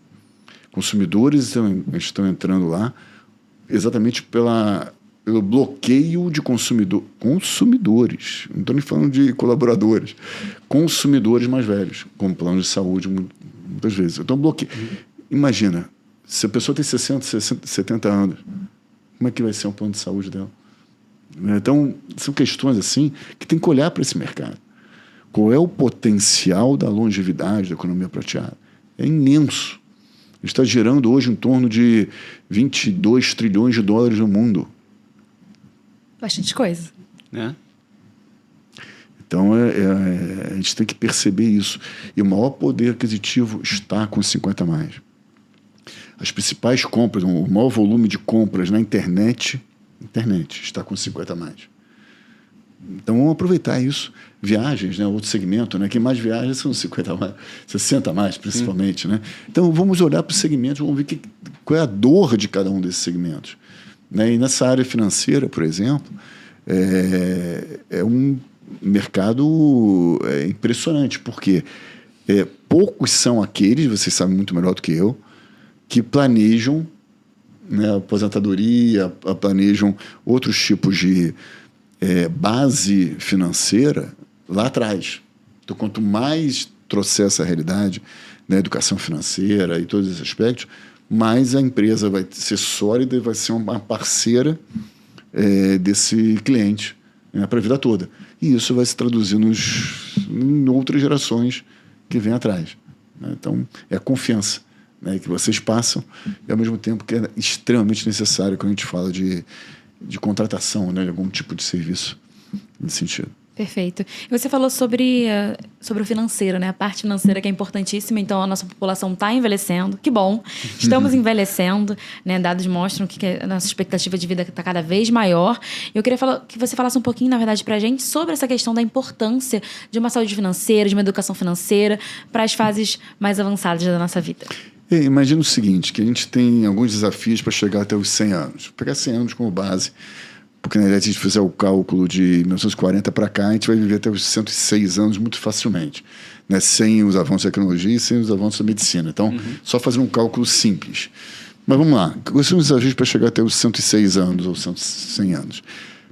consumidores estão entrando lá exatamente pelo bloqueio de consumidores. Não estou nem falando de colaboradores. Consumidores mais velhos, com plano de saúde, muitas vezes. Então, bloqueio. Imagina, se a pessoa tem 60, 70 anos, como é que vai ser um plano de saúde dela? Então, são questões assim que tem que olhar para esse mercado. Qual é o potencial da longevidade da economia prateada? É imenso. Está gerando hoje em torno de 22 trilhões de dólares no mundo. Bastante coisa. Então, a gente tem que perceber isso. E o maior poder aquisitivo está com 50 mais. As principais compras, o maior volume de compras na internet está com 50 mais. Então, vamos aproveitar isso. Viagens, né? Outro segmento, né? Quem mais viaja são 50 mais, 60 mais, principalmente. Né? Então, vamos olhar para os segmentos, vamos ver qual é a dor de cada um desses segmentos. Né? E nessa área financeira, por exemplo, é um mercado impressionante, porque poucos são aqueles, vocês sabem muito melhor do que eu, que planejam, né, aposentadoria, planejam outros tipos de base financeira lá atrás. Então, quanto mais trouxer essa realidade, né, educação financeira e todos esses aspectos, mais a empresa vai ser sólida e vai ser uma parceira desse cliente, né, para a vida toda. E isso vai se traduzir em outras gerações que vêm atrás. Né? Então, é a confiança, né, que vocês passam e, ao mesmo tempo, que é extremamente necessário quando a gente fala de contratação, né, de algum tipo de serviço nesse sentido. Perfeito. E você falou sobre o financeiro, né? A parte financeira que é importantíssima. Então, a nossa população está envelhecendo. Que bom. Estamos envelhecendo, né? Dados mostram que a nossa expectativa de vida está cada vez maior. Eu queria que você falasse um pouquinho, na verdade, para a gente sobre essa questão da importância de uma saúde financeira, de uma educação financeira para as fases mais avançadas da nossa vida. Imagina o seguinte, que a gente tem alguns desafios para chegar até os 100 anos. Vou pegar 100 anos como base, porque, na verdade, se a gente fizer o cálculo de 1940 para cá, a gente vai viver até os 106 anos muito facilmente, né? Sem os avanços da tecnologia e sem os avanços da medicina. Então, só fazer um cálculo simples. Mas vamos lá. Quais são os desafios para chegar até os 106 anos ou 100 anos?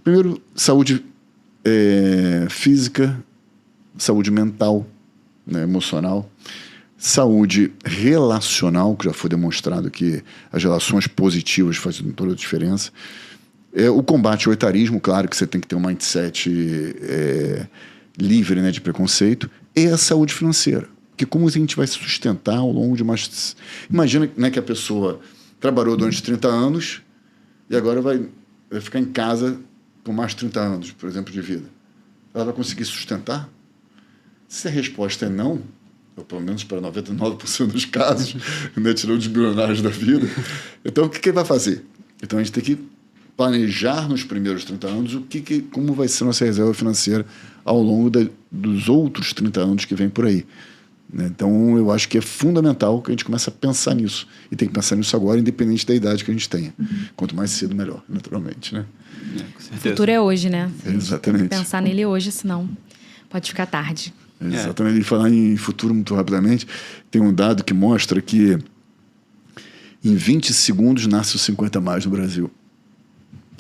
Primeiro, saúde física, saúde mental, né, emocional, saúde relacional, que já foi demonstrado que as relações positivas fazem toda a diferença. O combate ao etarismo, claro que você tem que ter um mindset livre, né, de preconceito, e a saúde financeira, que como a gente vai se sustentar ao longo de mais... Imagina, né, que a pessoa trabalhou durante 30 anos e agora vai ficar em casa por mais de 30 anos, por exemplo, de vida. Ela vai conseguir sustentar? Se a resposta é não, ou pelo menos para 99% dos casos, né, tirando os bilionários da vida, então o que ele vai fazer? Então a gente tem que planejar nos primeiros 30 anos como vai ser nossa reserva financeira ao longo dos outros 30 anos que vem por aí. Né? Então, eu acho que é fundamental que a gente comece a pensar nisso. E tem que pensar nisso agora, independente da idade que a gente tenha. Quanto mais cedo, melhor, naturalmente. Né? O futuro é hoje, né? Exatamente. Tem que pensar nele hoje, senão pode ficar tarde. Exatamente. E falar em futuro muito rapidamente, tem um dado que mostra que em 20 segundos nasce os 50 mais no Brasil.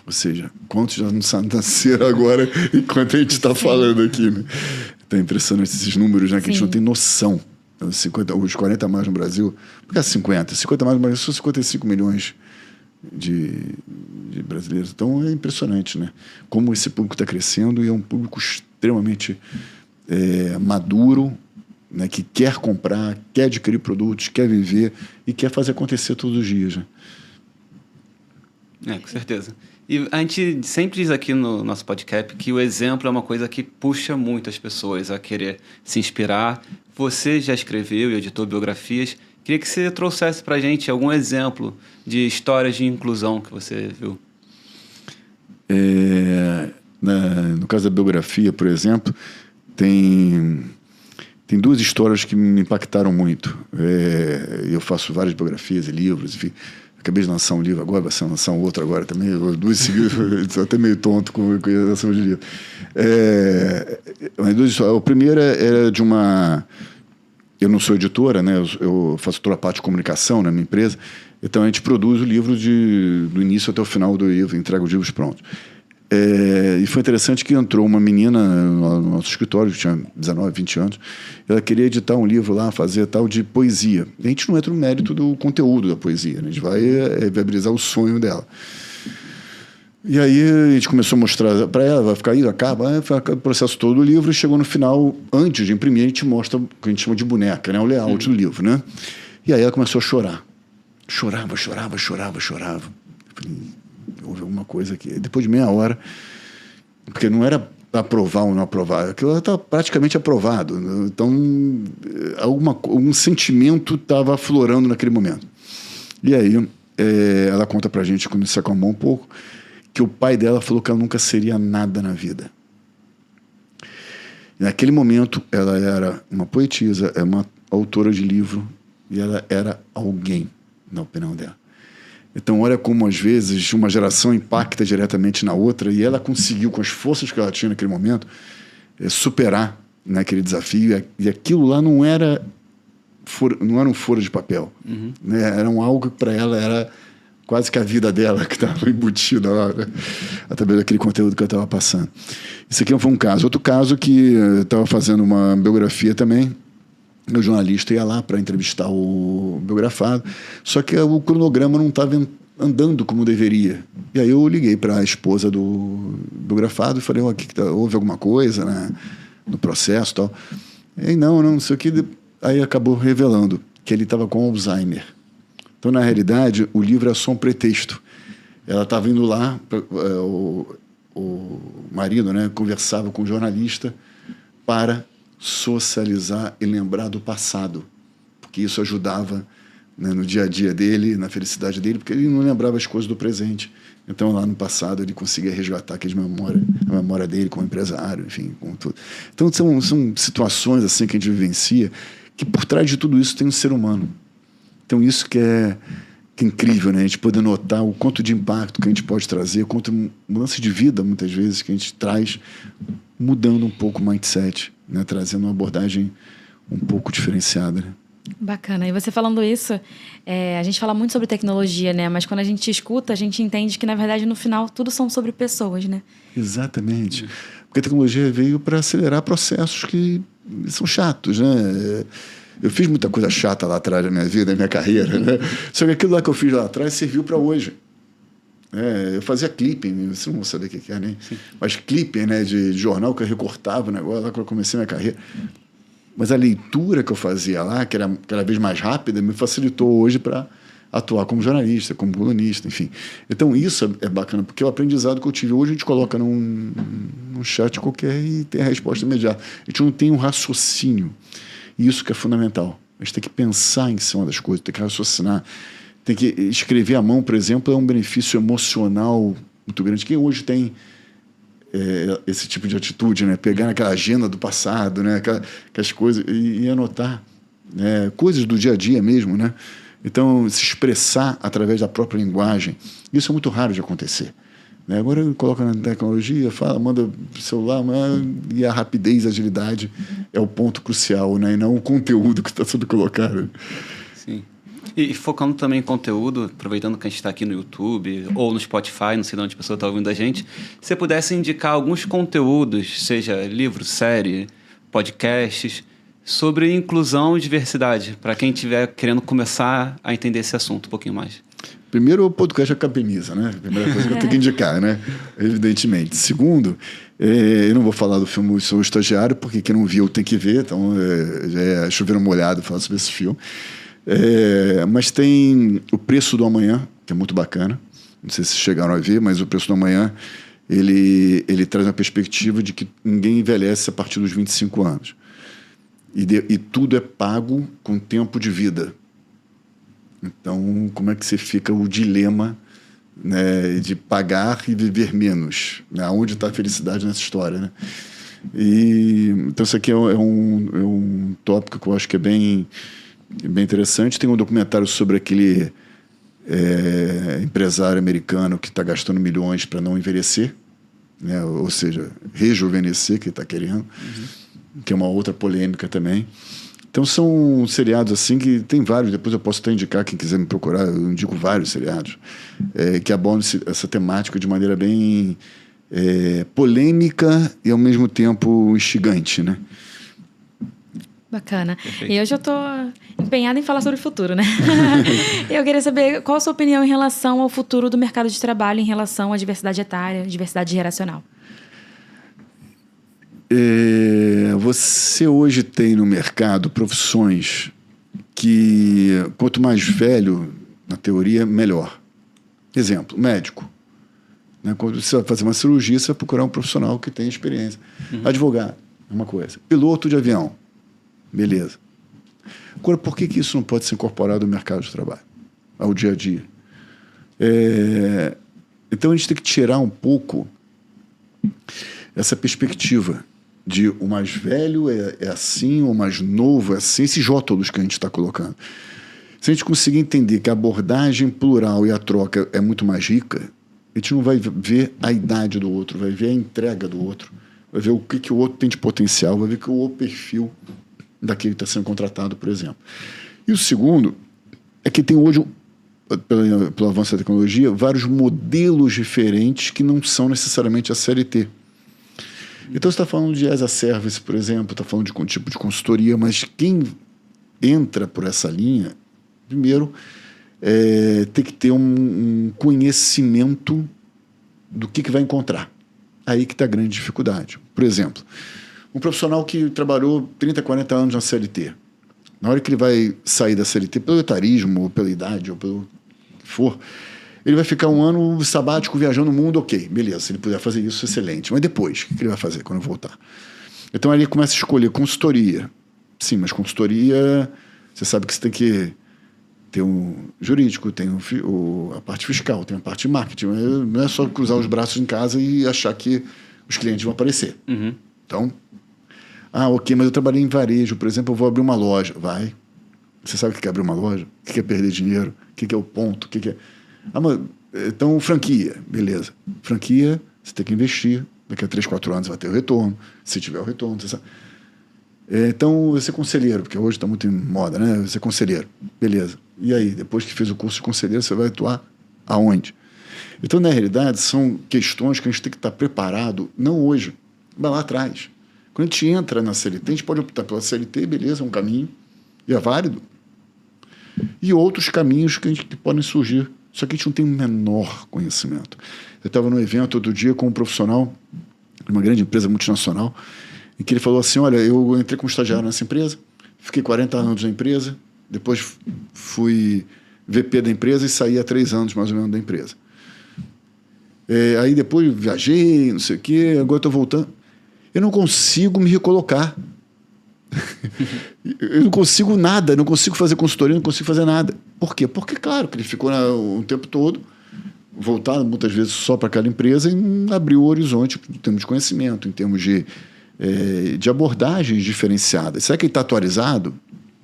Ou seja, quantos já não nasceram agora enquanto a gente está falando aqui, né? Tá impressionante esses números, né? Que a gente não tem noção. Os 40 mais no Brasil, por que 50? 50 mais no Brasil são 55 milhões de brasileiros. Então é impressionante, né? Como esse público está crescendo e é um público extremamente maduro, né? Que quer comprar, quer adquirir produtos, quer viver e quer fazer acontecer todos os dias, né? Com certeza. E a gente sempre diz aqui no nosso podcast que o exemplo é uma coisa que puxa muito as pessoas a querer se inspirar. Você já escreveu e editou biografias. Queria que você trouxesse para a gente algum exemplo de histórias de inclusão que você viu. No caso da biografia, por exemplo, tem 2 histórias que me impactaram muito. Eu faço várias biografias e livros, enfim. Acabei de lançar um livro agora, vai ser lançar um outro agora também. 2 seguidos, estou até meio tonto com a lançação de livro. A primeira era de uma... Eu não sou editora, né? Eu faço toda a parte de comunicação na minha empresa. Então, a gente produz o livro do início até o final do livro, entrega os livros prontos. E foi interessante que entrou uma menina no nosso escritório, que tinha 19, 20 anos. Ela queria editar um livro lá, fazer tal de poesia. A gente não entra no mérito do conteúdo da poesia, né? A gente vai viabilizar o sonho dela. E aí a gente começou a mostrar para ela, vai ficar aí, acaba, foi o processo todo do livro, e chegou no final, antes de imprimir, a gente mostra o que a gente chama de boneca, né? O layout do livro, né? E aí ela começou a chorar. Chorava. Eu falei, houve alguma coisa aqui. Depois de meia hora, porque não era aprovar ou não aprovar, aquilo estava praticamente aprovado. Então, algum sentimento estava aflorando naquele momento. E aí, ela conta pra gente, quando se acalmou um pouco, que o pai dela falou que ela nunca seria nada na vida. E naquele momento, ela era uma poetisa, uma autora de livro, e ela era alguém, na opinião dela. Então, olha como, às vezes, uma geração impacta diretamente na outra, e ela conseguiu, com as forças que ela tinha naquele momento, superar, né, aquele desafio. E aquilo lá não era um furo de papel. Né? Era algo que, para ela, era quase que a vida dela que estava embutida lá, né? Através daquele conteúdo que eu estava passando. Isso aqui foi um caso. Outro caso que eu estava fazendo uma biografia também. O jornalista ia lá para entrevistar o biografado, só que o cronograma não estava andando como deveria. E aí eu liguei para a esposa do biografado e falei, houve alguma coisa, né, no processo e tal. E aí, não sei o que. Aí acabou revelando que ele estava com Alzheimer. Então, na realidade, o livro é só um pretexto. Ela estava indo lá, o marido, né, conversava com o jornalista para socializar e lembrar do passado, porque isso ajudava, né, no dia a dia dele, na felicidade dele, porque ele não lembrava as coisas do presente. Então, lá no passado, ele conseguia resgatar a memória dele como empresário, enfim, com tudo. Então, são situações assim que a gente vivencia, que por trás de tudo isso tem um ser humano. Então, isso que é incrível, né? A gente poder notar o quanto de impacto que a gente pode trazer, quanto mudança de vida, muitas vezes, que a gente traz, mudando um pouco o mindset, né? Trazendo uma abordagem um pouco diferenciada, né? Bacana. E você falando isso, a gente fala muito sobre tecnologia, né? Mas quando a gente escuta, a gente entende que, na verdade, no final, tudo são sobre pessoas, né? Exatamente. Porque a tecnologia veio para acelerar processos que são chatos, né? Eu fiz muita coisa chata lá atrás da minha vida, da minha carreira, né? Só que aquilo lá que eu fiz lá atrás serviu para hoje. Eu fazia clipping, você não vai saber o que é, né? Mas clipping, né, de jornal que eu recortava o negócio lá quando eu comecei minha carreira. Mas a leitura que eu fazia lá, que era cada vez mais rápida, me facilitou hoje para atuar como jornalista, como colunista, enfim. Então isso é bacana, porque o aprendizado que eu tive hoje a gente coloca num chat qualquer e tem a resposta imediata. A gente não tem um raciocínio. E isso que é fundamental. A gente tem que pensar em cima das coisas, tem que raciocinar. Tem que escrever à mão, por exemplo, é um benefício emocional muito grande. Quem hoje tem esse tipo de atitude, né? Pegar naquela agenda do passado, né? Aquelas coisas e anotar, né? Coisas do dia a dia mesmo, né? Então, se expressar através da própria linguagem, isso é muito raro de acontecer. Né? Agora coloca na tecnologia, fala, manda pro celular, e a rapidez, a agilidade é o ponto crucial, né? E não o conteúdo que está sendo colocado. Sim. E focando também em conteúdo, aproveitando que a gente está aqui no YouTube ou no Spotify, não sei de onde a pessoa está ouvindo a gente, se você pudesse indicar alguns conteúdos, seja livro, série, podcasts, sobre inclusão e diversidade, para quem estiver querendo começar a entender esse assunto um pouquinho mais. Primeiro, o podcast Academiza, né? Primeira coisa que eu tenho que indicar, né? Evidentemente. Segundo, eu não vou falar do filme Sou Estagiário, porque quem não viu tem que ver, então já é chover molhado falar sobre esse filme. Mas tem O Preço do Amanhã, que é muito bacana, não sei se chegaram a ver, mas o Preço do Amanhã, ele traz uma perspectiva de que ninguém envelhece a partir dos 25 anos. E tudo é pago com tempo de vida. Então, como é que você fica o dilema, né, de pagar e viver menos? Né? Onde está a felicidade nessa história, né? Então, isso aqui é um tópico que eu acho que é bem interessante. Tem um documentário sobre aquele empresário americano que está gastando milhões para não envelhecer, né? Ou seja, rejuvenescer, que ele está querendo, que é uma outra polêmica também. Então são seriados assim que tem vários, depois eu posso até indicar, quem quiser me procurar, eu indico vários seriados que abordam essa temática de maneira bem polêmica e ao mesmo tempo instigante, né? Bacana. Perfeito. E hoje eu estou empenhada em falar sobre o futuro, né? Eu queria saber qual a sua opinião em relação ao futuro do mercado de trabalho, em relação à diversidade etária, diversidade geracional. Você hoje tem no mercado profissões que, quanto mais velho, na teoria, melhor. Exemplo, médico. Né? Quando você vai fazer uma cirurgia, você vai procurar um profissional que tem experiência. Advogado, é uma coisa. Piloto de avião, beleza. Agora, por que isso não pode ser incorporado no mercado de trabalho, ao dia a dia? Então, a gente tem que tirar um pouco essa perspectiva de o mais velho é assim, o mais novo é assim, esses rótulos que a gente está colocando. Se a gente conseguir entender que a abordagem plural e a troca é muito mais rica, a gente não vai ver a idade do outro, vai ver a entrega do outro, vai ver o que o outro tem de potencial, vai ver que o perfil daquele que está sendo contratado, por exemplo. E o segundo é que tem hoje, pelo avanço da tecnologia, vários modelos diferentes que não são necessariamente a CLT. Então você está falando de as a service, por exemplo, está falando de um tipo de consultoria, mas quem entra por essa linha, primeiro, tem que ter um conhecimento do que vai encontrar. Aí que está a grande dificuldade. Por exemplo, um profissional que trabalhou 30, 40 anos na CLT, na hora que ele vai sair da CLT, pelo etarismo, ou pela idade, ou pelo que for, ele vai ficar um ano sabático viajando o mundo, ok, beleza, se ele puder fazer isso, excelente. Mas depois, o que ele vai fazer quando voltar? Então aí ele começa a escolher consultoria. Sim, mas consultoria, você sabe que você tem que ter um jurídico, tem a parte fiscal, tem a parte de marketing. Não é só cruzar os braços em casa e achar que os clientes vão aparecer. Então, ok, mas eu trabalhei em varejo, por exemplo, eu vou abrir uma loja. Vai. Você sabe o que é abrir uma loja? O que é perder dinheiro? O que é o ponto? O que é... mas, então, franquia, beleza. Franquia, você tem que investir. Daqui a 3, 4 anos vai ter o retorno. Se tiver o retorno, você sabe. Então, você é conselheiro, porque hoje está muito em moda, né? Você é conselheiro. Beleza. E aí, depois que fez o curso de conselheiro, você vai atuar aonde? Então, na realidade, são questões que a gente tem que estar preparado, não hoje, mas lá atrás. Quando a gente entra na CLT, a gente pode optar pela CLT, beleza, é um caminho, e é válido. E outros caminhos que podem surgir. Só que a gente não tem o menor conhecimento. Eu estava num evento outro dia com um profissional de uma grande empresa multinacional, em que ele falou assim, olha, eu entrei como estagiário nessa empresa, fiquei 40 anos na empresa, depois fui VP da empresa e saí há 3 anos mais ou menos da empresa. Aí depois viajei, não sei o quê, agora estou voltando. Eu não consigo me recolocar. Eu não consigo nada, não consigo fazer consultoria, não consigo fazer nada. Por quê? Porque, claro, que ele ficou um tempo todo voltado muitas vezes só para aquela empresa e não abriu o horizonte em termos de conhecimento, em termos de abordagens diferenciadas. Será que ele está atualizado?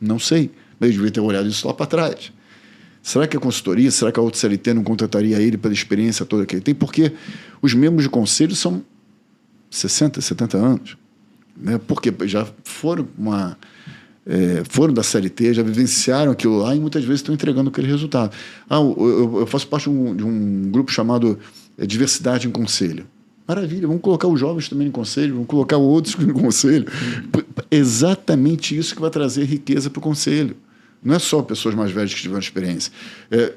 Não sei. Mas ele devia ter olhado isso lá para trás. Será que a consultoria, será que a outra CLT não contrataria ele pela experiência toda que ele tem? Porque os membros de conselho são 60, 70 anos. Né? Porque já foram da CLT, já vivenciaram aquilo lá e muitas vezes estão entregando aquele resultado. Eu faço parte de um grupo chamado Diversidade em Conselho. Maravilha, vamos colocar os jovens também em conselho, vamos colocar outros em conselho. Exatamente isso que vai trazer riqueza para o conselho. Não é só pessoas mais velhas que tiveram experiência.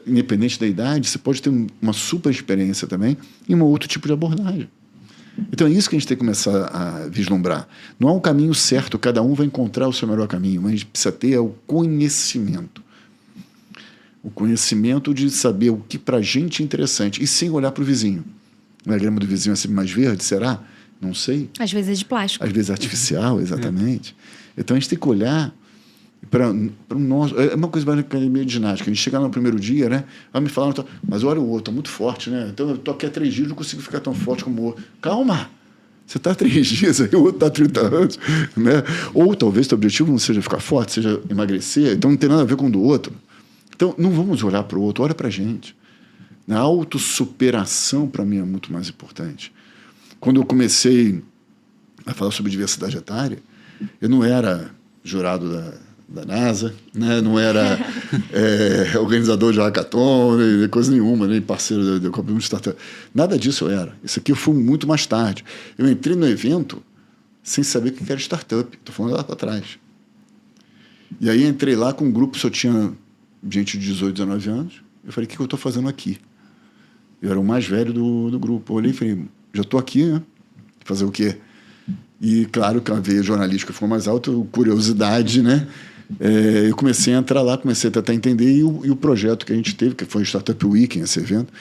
Independente da idade, você pode ter uma super experiência também e um outro tipo de abordagem. Então é isso que a gente tem que começar a vislumbrar. Não há um caminho certo, cada um vai encontrar o seu melhor caminho, mas a gente precisa ter o conhecimento. O conhecimento de saber o que para a gente é interessante e sem olhar para o vizinho. A grama do vizinho é sempre mais verde, será? Não sei. Às vezes é de plástico. Às vezes é artificial, exatamente. Então a gente tem que olhar para o nosso. É uma coisa mais academia de ginástica. A gente chega lá no primeiro dia, né? Vai me falar, mas olha o outro, é muito forte, né? Então eu tô aqui há 3 dias, não consigo ficar tão forte como o outro. Calma! Você está há 3 dias, aí o outro está há 30 anos. Né? Ou talvez o objetivo não seja ficar forte, seja emagrecer, então não tem nada a ver com o do outro. Então não vamos olhar para o outro, olha para a gente. A autossuperação, para mim, é muito mais importante. Quando eu comecei a falar sobre diversidade etária, eu não era jurado da NASA, né? Não era organizador de hackathon, nem coisa nenhuma, nem parceiro da Copa de Startup. Nada disso eu era. Isso aqui eu fui muito mais tarde. Eu entrei no evento sem saber o que era startup. Estou falando lá para trás. E aí entrei lá com um grupo, só tinha gente de 18, 19 anos. Eu falei, o que eu estou fazendo aqui? Eu era o mais velho do grupo. Eu olhei e falei, já estou aqui, né? Fazer o quê? E, claro, que a veia jornalística foi mais alta, curiosidade, né? Eu comecei a entrar lá, comecei a tentar entender, e o projeto que a gente teve, que foi o Startup Week, esse evento,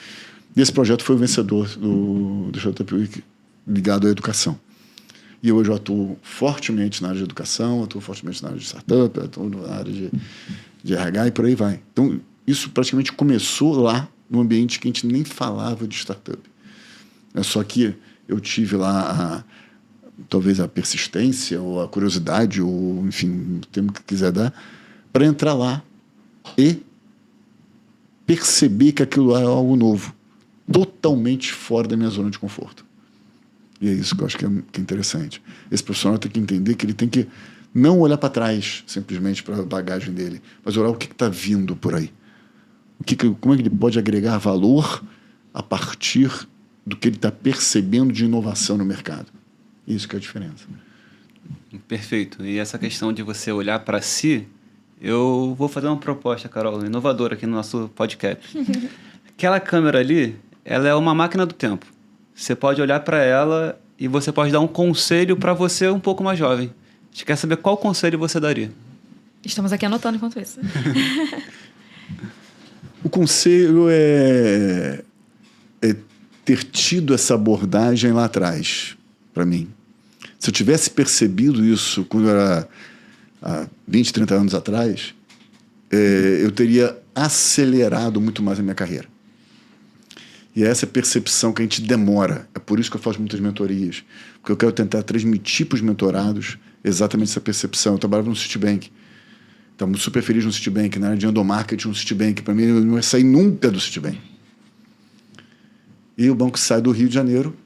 e esse projeto foi o vencedor do Startup Week ligado à educação. E hoje eu atuo fortemente na área de educação, atuo fortemente na área de startup, atuo na área de RH e por aí vai. Então, isso praticamente começou lá, num ambiente que a gente nem falava de startup. Só que eu tive lá talvez a persistência ou a curiosidade, ou enfim, o termo que quiser dar, para entrar lá e perceber que aquilo é algo novo, totalmente fora da minha zona de conforto. E é isso que eu acho que é interessante. Esse profissional tem que entender que ele tem que não olhar para trás simplesmente para a bagagem dele, mas olhar o que está vindo por aí. Como é que ele pode agregar valor a partir do que ele está percebendo de inovação no mercado. Isso que é a diferença. Perfeito. E essa questão de você olhar para si, eu vou fazer uma proposta, Carol, inovadora aqui no nosso podcast. Aquela câmera ali, ela é uma máquina do tempo. Você pode olhar para ela e você pode dar um conselho para você um pouco mais jovem. A gente quer saber qual conselho você daria. Estamos aqui anotando enquanto isso. O conselho é ter tido essa abordagem lá atrás, para mim. Se eu tivesse percebido isso quando eu era há 20, 30 anos atrás, eu teria acelerado muito mais a minha carreira. E é essa percepção que a gente demora. É por isso que eu faço muitas mentorias. Porque eu quero tentar transmitir para os mentorados exatamente essa percepção. Eu trabalhava no Citibank. Estava super feliz no Citibank, na área de endomarketing no Citibank. Para mim, eu não ia sair nunca do Citibank. E o banco sai do Rio de Janeiro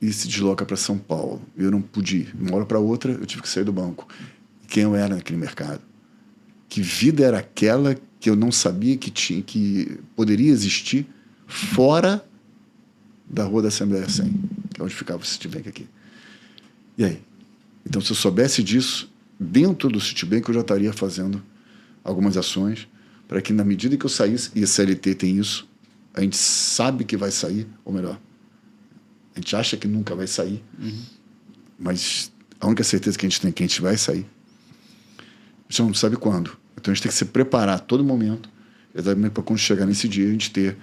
e se desloca para São Paulo. Eu não pude ir. De uma hora para outra, eu tive que sair do banco. Quem eu era naquele mercado? Que vida era aquela que eu não sabia que poderia existir fora da Rua da Assembleia 100, que é onde ficava o Citibank aqui. E aí? Então, se eu soubesse disso, dentro do Citibank eu já estaria fazendo algumas ações para que, na medida que eu saísse, e a CLT tem isso, a gente sabe que vai sair, ou melhor, a gente acha que nunca vai sair, mas a única certeza que a gente tem é que a gente vai sair. A gente não sabe quando. Então a gente tem que se preparar a todo momento, exatamente para quando chegar nesse dia a gente ter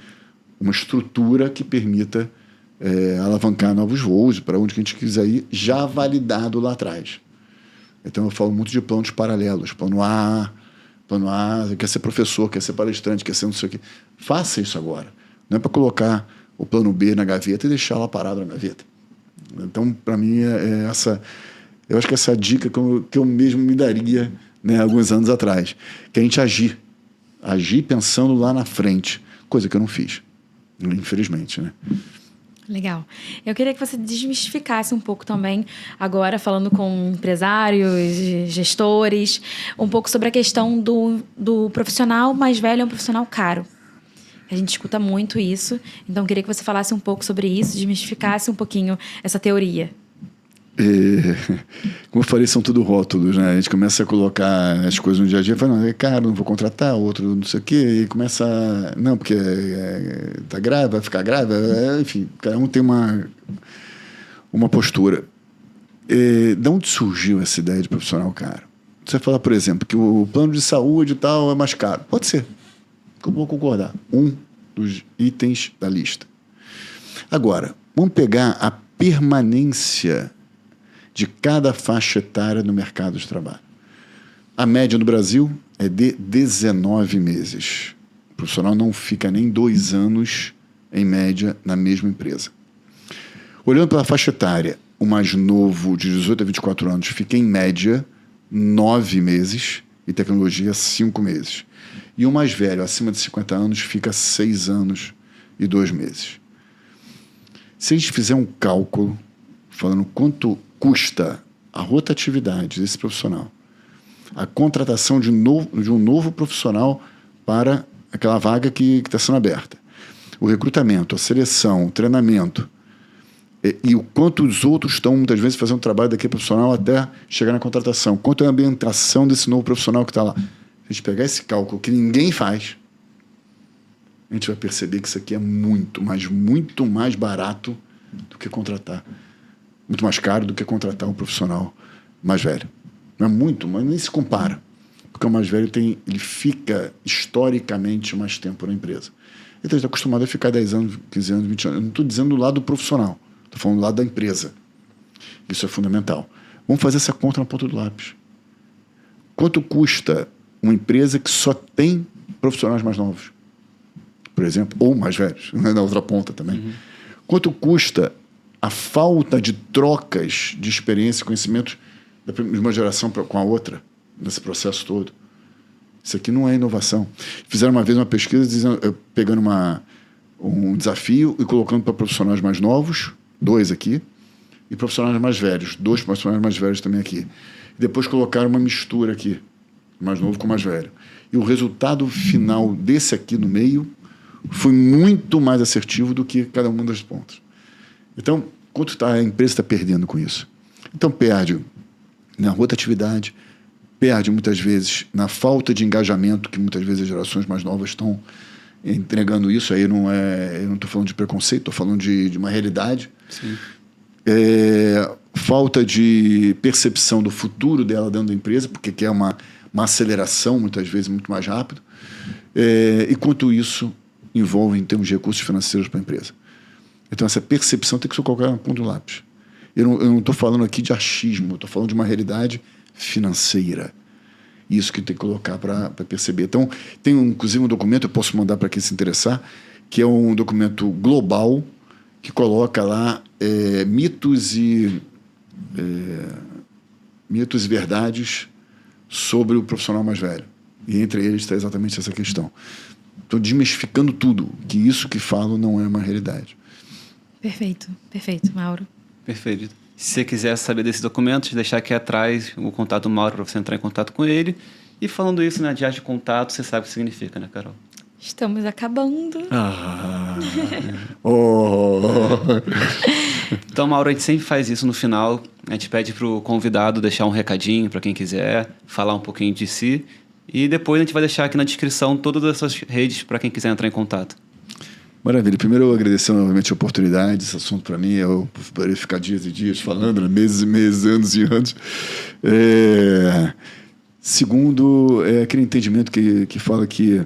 uma estrutura que permita alavancar novos voos para onde que a gente quiser ir, já validado lá atrás. Então eu falo muito de planos paralelos. Plano A, quer ser professor, quer ser palestrante, quer ser não sei o quê. Faça isso agora. Não é para colocar o plano B na gaveta e deixar lá parado na gaveta. Então, para mim, essa... Eu acho que essa dica que eu mesmo me daria, né, alguns anos atrás. Que a gente agir pensando lá na frente. Coisa que eu não fiz, infelizmente, né? Legal. Eu queria que você desmistificasse um pouco também, agora falando com empresários, gestores, um pouco sobre a questão do profissional mais velho é um profissional caro. A gente escuta muito isso, então eu queria que você falasse um pouco sobre isso, desmistificasse um pouquinho essa teoria. Como eu falei, são tudo rótulos, né? A gente começa a colocar as coisas no dia a dia, fala, não, é caro, não vou contratar, outro não sei o quê, e começa não, porque tá grave, vai ficar grave, enfim, cada um tem uma postura. De onde surgiu essa ideia de profissional caro? Você fala, por exemplo, que o plano de saúde e tal é mais caro. Pode ser. Eu vou concordar. Um dos itens da lista. Agora, vamos pegar a permanência de cada faixa etária no mercado de trabalho. A média no Brasil é de 19 meses. O profissional não fica nem 2 anos, em média, na mesma empresa. Olhando pela faixa etária, o mais novo, de 18 a 24 anos, fica em média 9 meses e tecnologia 5 meses. E o mais velho, acima de 50 anos, fica 6 anos e 2 meses. Se a gente fizer um cálculo falando quanto custa a rotatividade desse profissional, a contratação de um novo profissional para aquela vaga que está sendo aberta, o recrutamento, a seleção, o treinamento, e o quanto os outros estão, muitas vezes, fazendo trabalho daquele profissional até chegar na contratação, quanto é a ambientação desse novo profissional que está lá. Se a gente pegar esse cálculo que ninguém faz, a gente vai perceber que isso aqui é muito mais barato do que contratar. Muito mais caro do que contratar um profissional mais velho. Não é muito, mas nem se compara. Porque o mais velho ele fica historicamente mais tempo na empresa. Então ele está acostumado a ficar 10 anos, 15 anos, 20 anos. Eu não estou dizendo do lado do profissional, estou falando do lado da empresa. Isso é fundamental. Vamos fazer essa conta na ponta do lápis. Quanto custa uma empresa que só tem profissionais mais novos? Por exemplo, ou mais velhos, na outra ponta também. Uhum. Quanto custa a falta de trocas de experiência e conhecimento de uma geração com a outra, nesse processo todo? Isso aqui não é inovação. Fizeram uma vez uma pesquisa pegando um desafio e colocando para profissionais mais novos, 2 aqui, e profissionais mais velhos, 2 profissionais mais velhos também aqui. E depois colocaram uma mistura aqui, mais novo com mais velho. E o resultado final desse aqui no meio foi muito mais assertivo do que cada uma das pontas. Então, quanto a empresa está perdendo com isso? Então, perde na rotatividade, perde muitas vezes na falta de engajamento, que muitas vezes as gerações mais novas estão entregando isso. Aí eu não estou falando de preconceito, estou falando de uma realidade. Sim. Falta de percepção do futuro dela dentro da empresa, porque quer uma aceleração, muitas vezes, muito mais rápido. E quanto isso envolve em termos de recursos financeiros para a empresa. Então, essa percepção tem que ser colocada na ponta do lápis. Eu não estou falando aqui de achismo, eu estou falando de uma realidade financeira. Isso que tem que colocar para perceber. Então, tem inclusive um documento, eu posso mandar para quem se interessar, que é um documento global que coloca lá mitos e verdades sobre o profissional mais velho. E entre eles está exatamente essa questão. Estou desmistificando tudo, que isso que falo não é uma realidade. Perfeito, Mauro. Perfeito. Se você quiser saber desses documentos, deixar aqui atrás o contato do Mauro para você entrar em contato com ele. E falando isso, né, de arte de contato, você sabe o que significa, né, Carol? Estamos acabando. Então, Mauro, a gente sempre faz isso no final. A gente pede para o convidado deixar um recadinho para quem quiser, falar um pouquinho de si. E depois a gente vai deixar aqui na descrição todas as suas redes para quem quiser entrar em contato. Maravilha. Primeiro, eu agradecer novamente a oportunidade. Esse assunto, para mim, eu poderia ficar dias e dias falando, né? Meses e meses, anos e anos. Segundo, aquele entendimento que fala que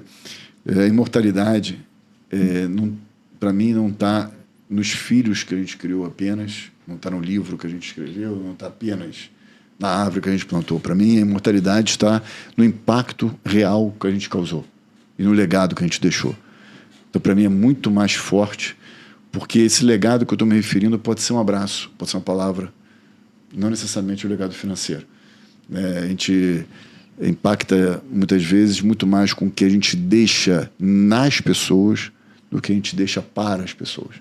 a imortalidade, para mim, não está nos filhos que a gente criou apenas, não está no livro que a gente escreveu, não está apenas na árvore que a gente plantou. Para mim, a imortalidade está no impacto real que a gente causou e no legado que a gente deixou. Então, para mim, é muito mais forte, porque esse legado que eu estou me referindo pode ser um abraço, pode ser uma palavra, não necessariamente o legado financeiro. A gente impacta, muitas vezes, muito mais com o que a gente deixa nas pessoas do que a gente deixa para as pessoas.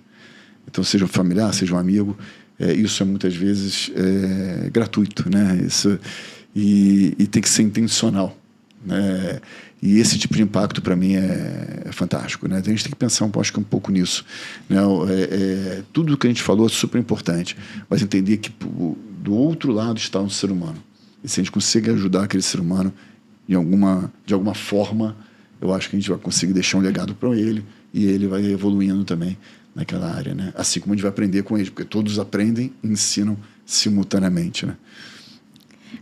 Então, seja um familiar, seja um amigo, isso é muitas vezes gratuito, né? E tem que ser intencional, né? E esse tipo de impacto, para mim, é fantástico, né? Então, a gente tem que pensar acho que um pouco nisso, né? Tudo que a gente falou é super importante, mas entender que do outro lado está um ser humano. E se a gente consegue ajudar aquele ser humano de alguma forma, eu acho que a gente vai conseguir deixar um legado para ele e ele vai evoluindo também naquela área, né? Assim como a gente vai aprender com eles, porque todos aprendem e ensinam simultaneamente, né?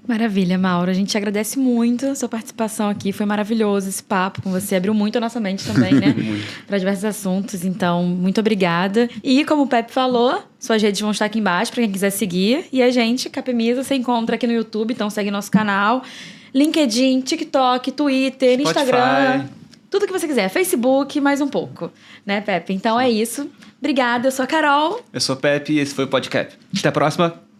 Maravilha, Mauro. A gente agradece muito a sua participação aqui. Foi maravilhoso esse papo com você. Abriu muito a nossa mente também, né? Para diversos assuntos. Então, muito obrigada. E como o Pepe falou, suas redes vão estar aqui embaixo para quem quiser seguir. E a gente, Capemisa, você encontra aqui no YouTube. Então, segue nosso canal. LinkedIn, TikTok, Twitter, Spotify. Instagram. Tudo que você quiser. Facebook, mais um pouco. Né, Pepe? Então, é isso. Obrigada. Eu sou a Carol. Eu sou o Pepe e esse foi o Podcast. Até a próxima.